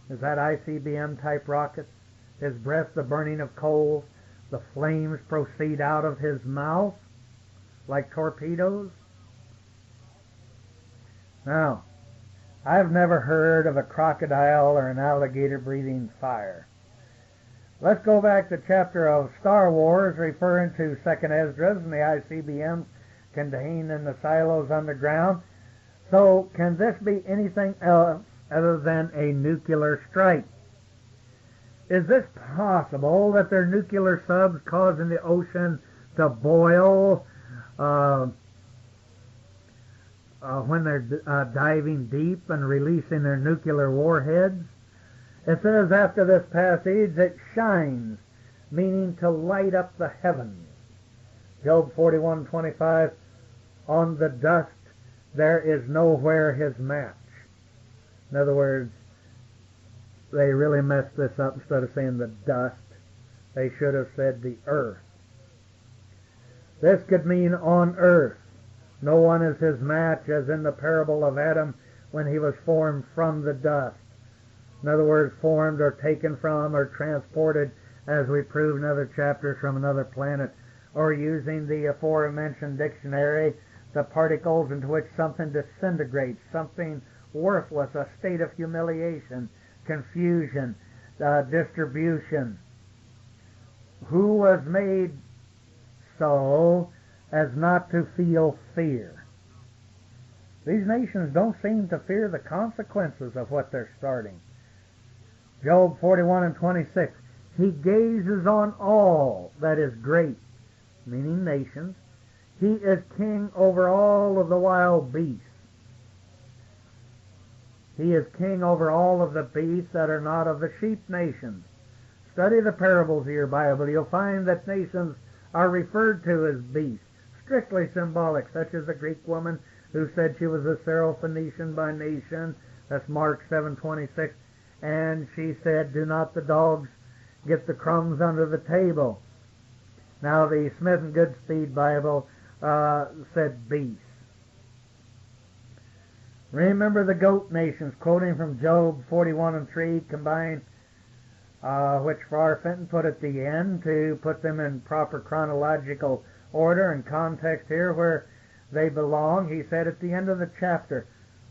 Is that ICBM type rockets? His breath the burning of coals. The flames proceed out of his mouth like torpedoes. Now, I've never heard of a crocodile or an alligator breathing fire. Let's go back to the chapter of Star Wars referring to 2nd Esdras and the ICBMs contained in the silos underground. So, can this be anything else other than a nuclear strike? Is this possible that they're nuclear subs causing the ocean to boil when they're diving deep and releasing their nuclear warheads? It says after this passage, it shines, meaning to light up the heavens. Job 41:25, on the dust there is nowhere his match. In other words, they really messed this up. Instead of saying the dust, they should have said the earth. This could mean on earth. No one is his match, as in the parable of Adam when he was formed from the dust. In other words, formed or taken from or transported, as we proved in other chapters, from another planet, or using the aforementioned dictionary, the particles into which something disintegrates, something worthless, a state of humiliation, confusion, distribution. Who was made so as not to feel fear? These nations don't seem to fear the consequences of what they're starting. Job 41:26, he gazes on all that is great, meaning nations. He is king over all of the wild beasts. He is king over all of the beasts that are not of the sheep nations. Study the parables of your Bible. You'll find that nations are referred to as beasts, strictly symbolic, such as the Greek woman who said she was a Syrophoenician by nation. That's Mark 7:26. And she said, do not the dogs get the crumbs under the table? Now the Smith and Goodspeed Bible said beasts. Remember the goat nations, quoting from Job 41:3, combined, which Farrar Fenton put at the end to put them in proper chronological order and context here where they belong. He said at the end of the chapter,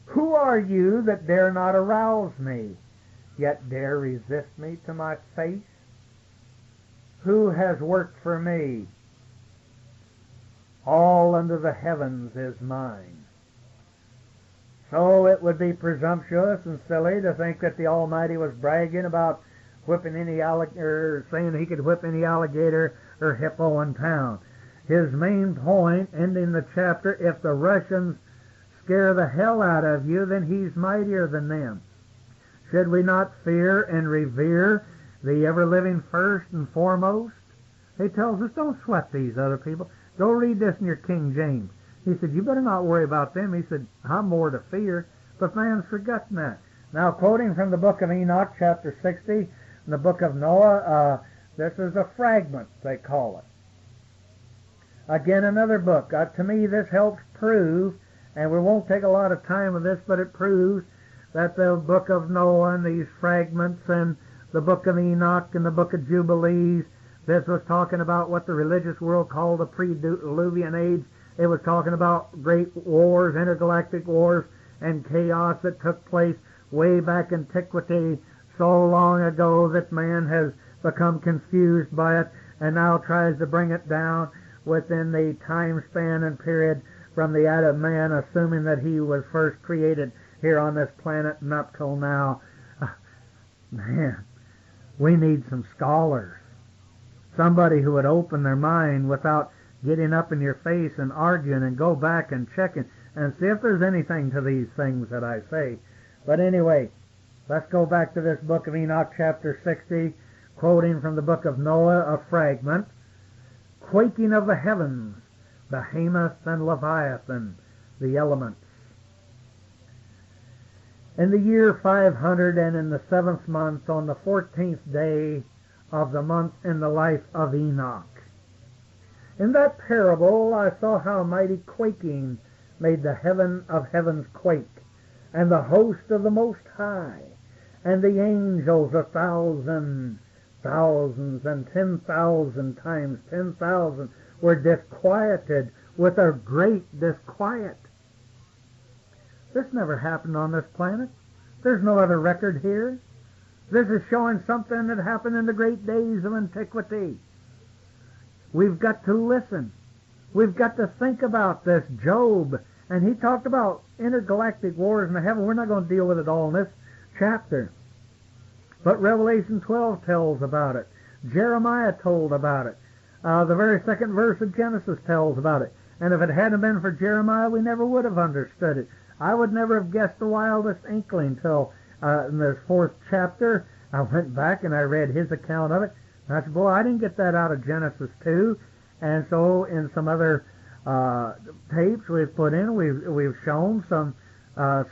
who are you that dare not arouse me, yet dare resist me to my face? Who has worked for me? All under the heavens is mine. So it would be presumptuous and silly to think that the Almighty was bragging about whipping any alligator, saying he could whip any alligator or hippo in town. His main point, ending the chapter, if the Russians scare the hell out of you, then he's mightier than them. Should we not fear and revere the ever-living first and foremost? He tells us, don't sweat these other people. Go read this in your King James. He said, you better not worry about them. He said, I'm more to fear. But man's forgotten that. Now, quoting from the book of Enoch, chapter 60, and the book of Noah, this is a fragment, they call it. Again, another book. To me, this helps prove, and we won't take a lot of time with this, but it proves that the book of Noah and these fragments and the book of Enoch and the book of Jubilees, This was talking about what the religious world called the pre-Diluvian age. It was talking about great wars, intergalactic wars, and chaos that took place way back in antiquity, so long ago that man has become confused by it and now tries to bring it down within the time span and period from the Adam man, assuming that he was first created here on this planet and up till now. Man, we need some scholars. Somebody who would open their mind without getting up in your face and arguing, and go back and check and see if there's anything to these things that I say. But anyway, let's go back to this book of Enoch, chapter 60, quoting from the book of Noah, a fragment. Quaking of the heavens, Behemoth and Leviathan, the elements. In the year 500 and in the 7th month, on the 14th day of the month in the life of Enoch. In that parable I saw how mighty quaking made the heaven of heavens quake, and the host of the Most High, and the angels 1,000, thousands, and 10,000 times 10,000 were disquieted with a great disquiet. This never happened on this planet. There's no other record here. This is showing something that happened in the great days of antiquity. We've got to listen. We've got to think about this. Job, and he talked about intergalactic wars in the heaven. We're not going to deal with it all in this chapter. But Revelation 12 tells about it. Jeremiah told about it. The very second verse of Genesis tells about it. And if it hadn't been for Jeremiah, we never would have understood it. I would never have guessed the wildest inkling till in this 4th chapter. I went back and I read his account of it. And I said, boy, I didn't get that out of Genesis 2. And so in some other tapes we've put in, we've shown some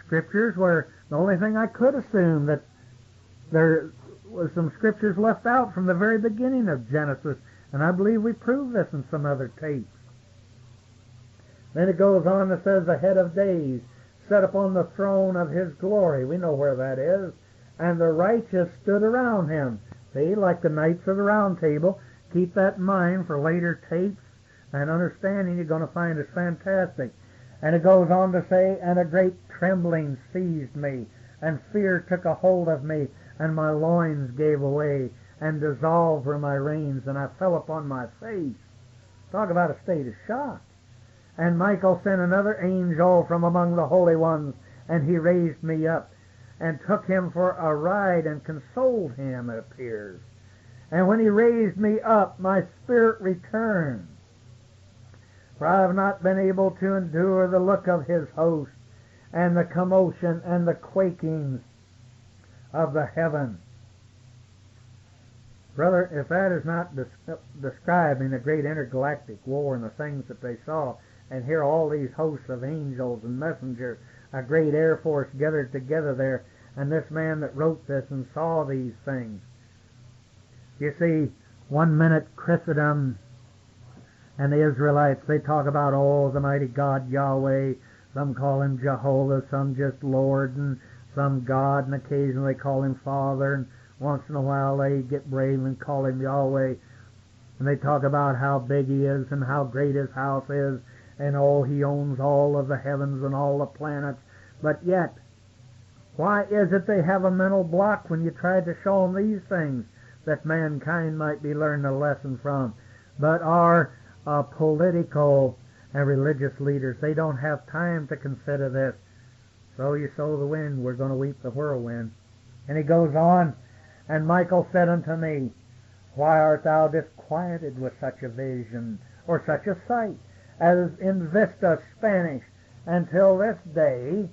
scriptures where the only thing I could assume that there was some scriptures left out from the very beginning of Genesis. And I believe we proved this in some other tapes. Then it goes on and says, the head of days sat upon the throne of his glory. We know where that is. And the righteous stood around him. See, like the Knights of the Round Table. Keep that in mind for later tapes and understanding. You're going to find it's fantastic. And it goes on to say, and a great trembling seized me, and fear took a hold of me, and my loins gave away, and dissolved were my reins, and I fell upon my face. Talk about a state of shock. And Michael sent another angel from among the holy ones, and he raised me up, and took him for a ride, and consoled him, it appears. And when he raised me up, my spirit returned. For I have not been able to endure the look of his host, and the commotion and the quakings of the heaven. Brother, if that is not describing the great intergalactic war and the things that they saw, and hear all these hosts of angels and messengers, a great air force gathered together there, and this man that wrote this and saw these things. You see, 1 minute Christendom and the Israelites, they talk about, oh, the mighty God Yahweh. Some call him Jehovah, some just Lord, and some God, and occasionally call him Father, and once in a while they get brave and call him Yahweh. And they talk about how big he is and how great his house is, and oh, he owns all of the heavens and all the planets. But yet, why is it they have a mental block when you try to show them these things that mankind might be learning a lesson from? But our political and religious leaders, they don't have time to consider this. So you sow the wind, we're going to weep the whirlwind. And he goes on, and Michael said unto me, why art thou disquieted with such a vision, or such a sight, as in Vista, Spanish, until this day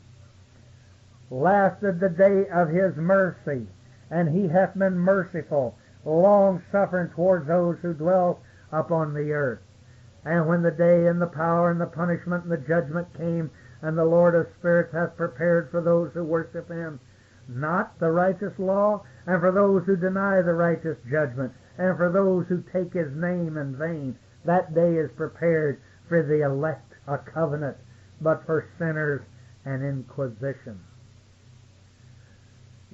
lasted the day of his mercy, and he hath been merciful, long-suffering towards those who dwell upon the earth. And when the day and the power and the punishment and the judgment came, and the Lord of spirits hath prepared for those who worship him, not the righteous law, and for those who deny the righteous judgment, and for those who take his name in vain, that day is prepared for the elect, a covenant, but for sinners an inquisition.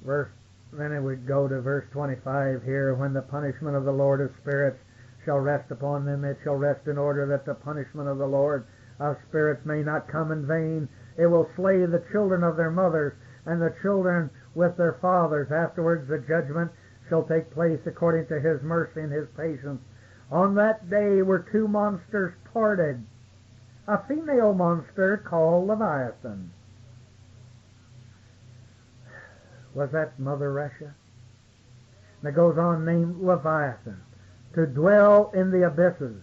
Then it would go to verse 25 here, when the punishment of the Lord of spirits shall rest upon them. It shall rest in order that the punishment of the Lord of spirits may not come in vain. It will slay the children of their mothers, and the children with their fathers. Afterwards the judgment shall take place according to his mercy and his patience. On that day were two monsters parted, a female monster called Leviathan. Was that Mother Russia? And it goes on, named Leviathan, to dwell in the abysses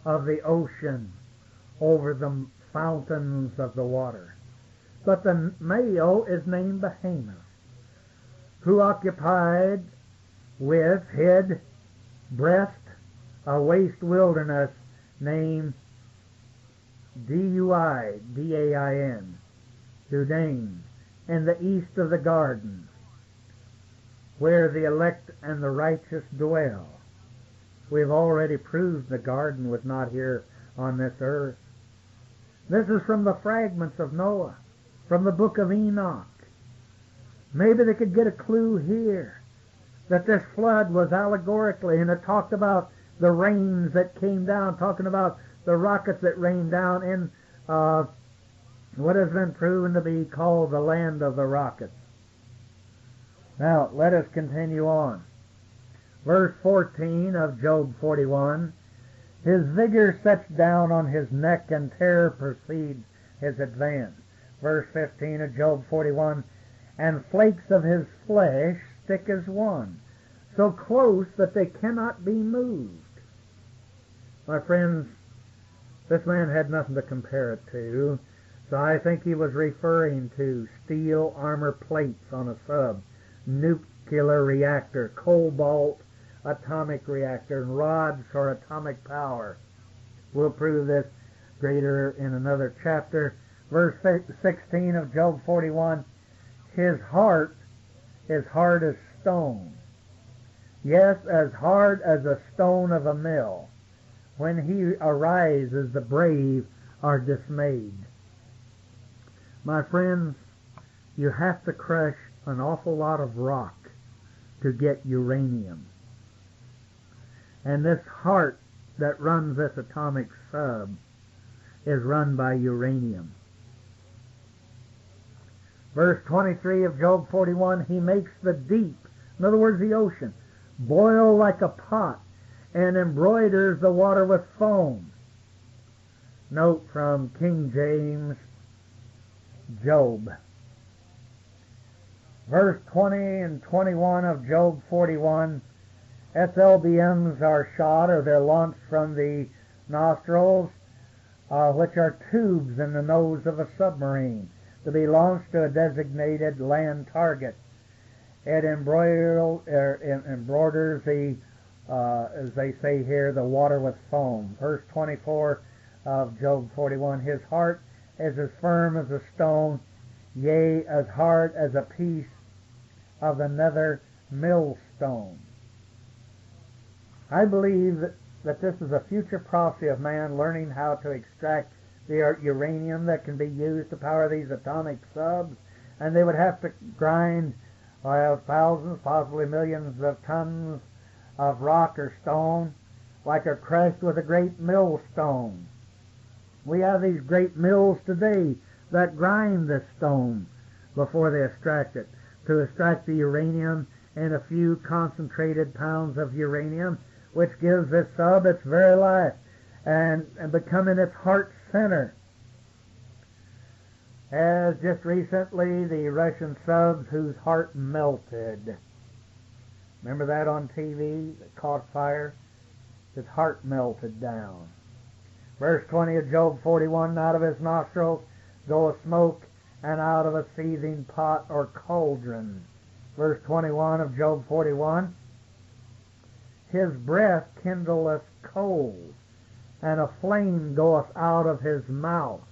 of the ocean over the fountains of the water. But the male is named Behemoth, who occupied with hid breast a waste wilderness named Duin, D-A-I-N, Dudain, in the east of the garden, where the elect and the righteous dwell. We've already proved the garden was not here on this earth. This is from the fragments of Noah, from the book of Enoch. Maybe they could get a clue here that this flood was allegorically, and it talked about the rains that came down, talking about the rockets that rained down in what has been proven to be called the land of the rockets. Now, let us continue on. Verse 14 of Job 41, his vigor sets down on his neck, and terror precedes his advance. Verse 15 of Job 41, and flakes of his flesh stick as one, so close that they cannot be moved. My friends, this man had nothing to compare it to, so I think he was referring to steel armor plates on a sub, nuclear reactor, cobalt atomic reactor, and rods for atomic power. We'll prove this greater in another chapter. Verse 16 of Job 41, his heart is hard as stone. Yes, as hard as a stone of a mill. When he arises, the brave are dismayed. My friends, you have to crush an awful lot of rock to get uranium. And this heart that runs this atomic sub is run by uranium. Verse 23 of Job 41, he makes the deep, in other words the ocean, boil like a pot, and embroiders the water with foam. Note from King James, Job. Verse 20 and 21 of Job 41, SLBMs are shot, or they're launched from the nostrils, which are tubes in the nose of a submarine, to be launched to a designated land target. It embroiders the, as they say here, the water with foam. Verse 24 of Job 41, his heart is as firm as a stone, yea, as hard as a piece of the nether millstone. I believe that this is a future prophecy of man learning how to extract the uranium that can be used to power these atomic subs, and they would have to grind thousands, possibly millions of tons of rock or stone, like are crushed with a great millstone. We have these great mills today that grind this stone before they extract it, to extract the uranium and a few concentrated pounds of uranium, which gives this sub its very life and becoming its heart center. As just recently the Russian subs whose heart melted. Remember that on TV? That caught fire? His heart melted down. Verse 20 of Job 41, out of his nostrils goeth smoke, and out of a seething pot or cauldron. Verse 21 of Job 41, his breath kindleth coals, and a flame goeth out of his mouth.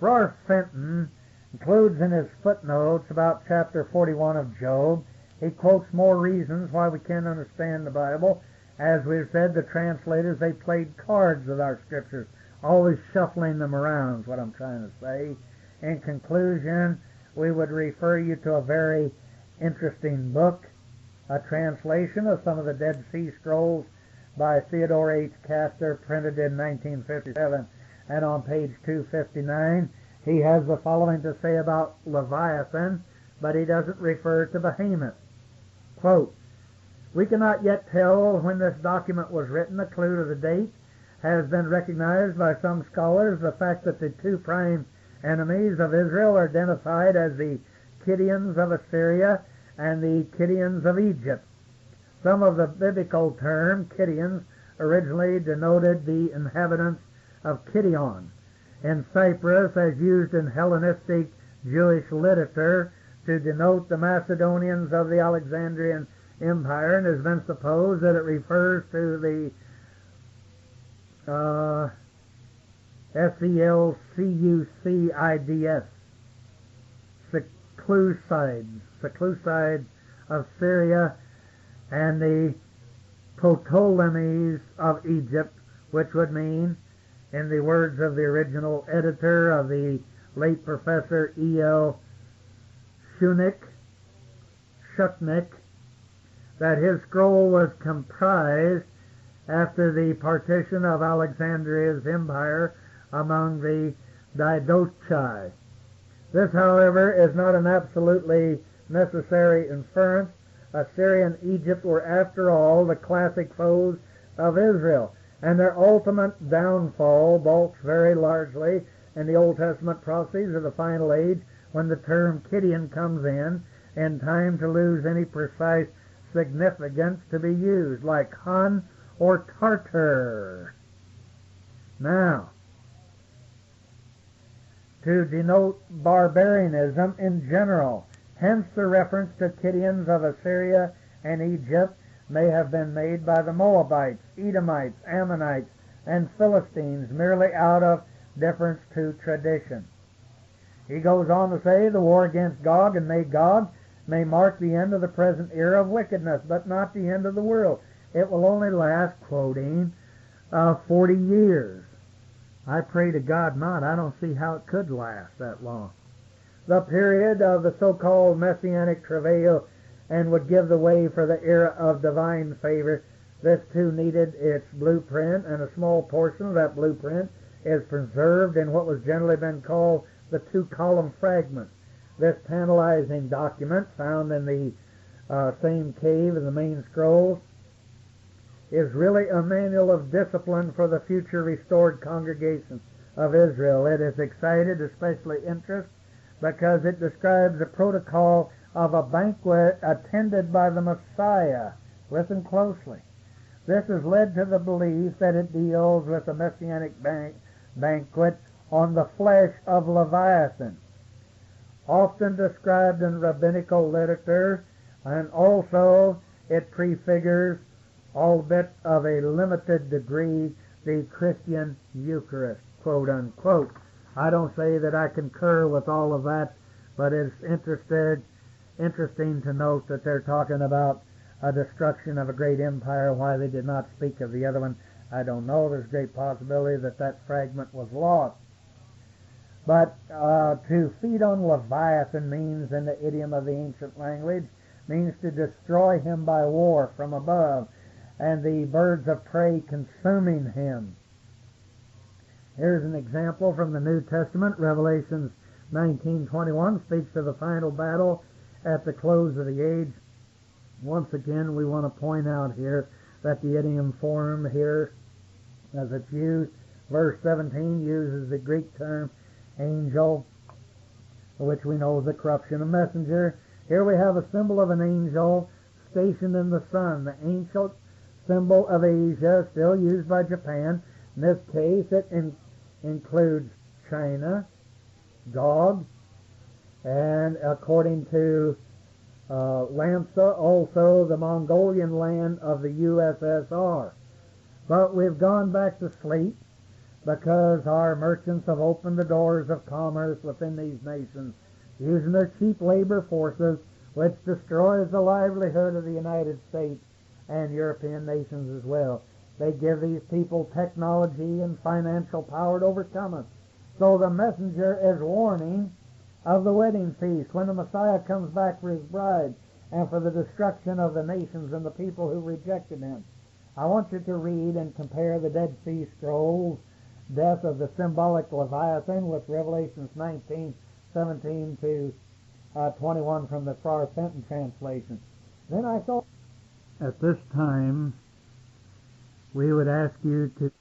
Rohr Fenton includes in his footnotes about chapter 41 of Job. He quotes more reasons why we can't understand the Bible. As we've said, the translators, they played cards with our scriptures, always shuffling them around is what I'm trying to say. In conclusion, we would refer you to a very interesting book A translation of some of the Dead Sea Scrolls by Theodore H. Castor, printed in 1957, and on page 259, he has the following to say about Leviathan, but he doesn't refer to Behemoth. Quote, "We cannot yet tell when this document was written. A clue to the date has been recognized by some scholars. The fact that the two prime enemies of Israel are identified as the Kidians of Assyria and the Kidians of Egypt. Some of the biblical term Kidians originally denoted the inhabitants of Kidion in Cyprus, as used in Hellenistic Jewish literature to denote the Macedonians of the Alexandrian Empire, and has been supposed that it refers to the Seleucids, Seleucids of Syria, and the Ptolemies of Egypt, which would mean, in the words of the original editor of the late Professor E.L. Shuknik, that his scroll was comprised after the partition of Alexandria's empire among the Diadochi. This, however, is not an absolutely necessary inference. Assyria and Egypt were, after all, the classic foes of Israel, and their ultimate downfall bulks very largely in the Old Testament prophecies of the final age, when the term Kidian comes in time to lose any precise significance to be used, like Hun or Tartar. Now, to denote barbarianism in general, hence the reference to Kidians of Assyria and Egypt may have been made by the Moabites, Edomites, Ammonites, and Philistines merely out of deference to tradition. He goes on to say, the war against Gog and Magog may mark the end of the present era of wickedness, but not the end of the world. It will only last, quoting, 40 years. I pray to God not. I don't see how it could last that long. The period of the so-called messianic travail and would give the way for the era of divine favor. This too needed its blueprint, and a small portion of that blueprint is preserved in what was generally been called the two-column fragment. This tantalizing document, found in the same cave in the main scrolls, is really a manual of discipline for the future restored congregation of Israel. It has excited especially interest because it describes the protocol of a banquet attended by the Messiah. Listen closely. This has led to the belief that it deals with a messianic banquet on the flesh of Leviathan, often described in rabbinical literature, and also it prefigures, albeit of a limited degree, the Christian Eucharist, quote unquote. I don't say that I concur with all of that, but it's interesting to note that they're talking about a destruction of a great empire. Why they did not speak of the other one, I don't know. There's great possibility that that fragment was lost. But to feed on Leviathan means, in the idiom of the ancient language, means to destroy him by war from above, and the birds of prey consuming him. Here's an example from the New Testament. Revelation 19:21 speaks of the final battle at the close of the age. Once again, we want to point out here that the idiom form here, as it's used, verse 17 uses the Greek term angel, which we know is the corruption of messenger. Here we have a symbol of an angel stationed in the sun, the ancient symbol of Asia, still used by Japan. In this case, it includes China, Gog, and according to Lamsa, also the Mongolian land of the USSR. But we've gone back to sleep because our merchants have opened the doors of commerce within these nations, using their cheap labor forces, which destroys the livelihood of the United States and European nations as well. They give these people technology and financial power to overcome us. So the messenger is warning of the wedding feast when the Messiah comes back for his bride. and for the destruction of the nations and the people who rejected him. I want you to read and compare the Dead Sea Scrolls, death of the symbolic Leviathan, with Revelations 19:17 to 21 from the Friar Fenton translation. Then I thought, at this time, we would ask you to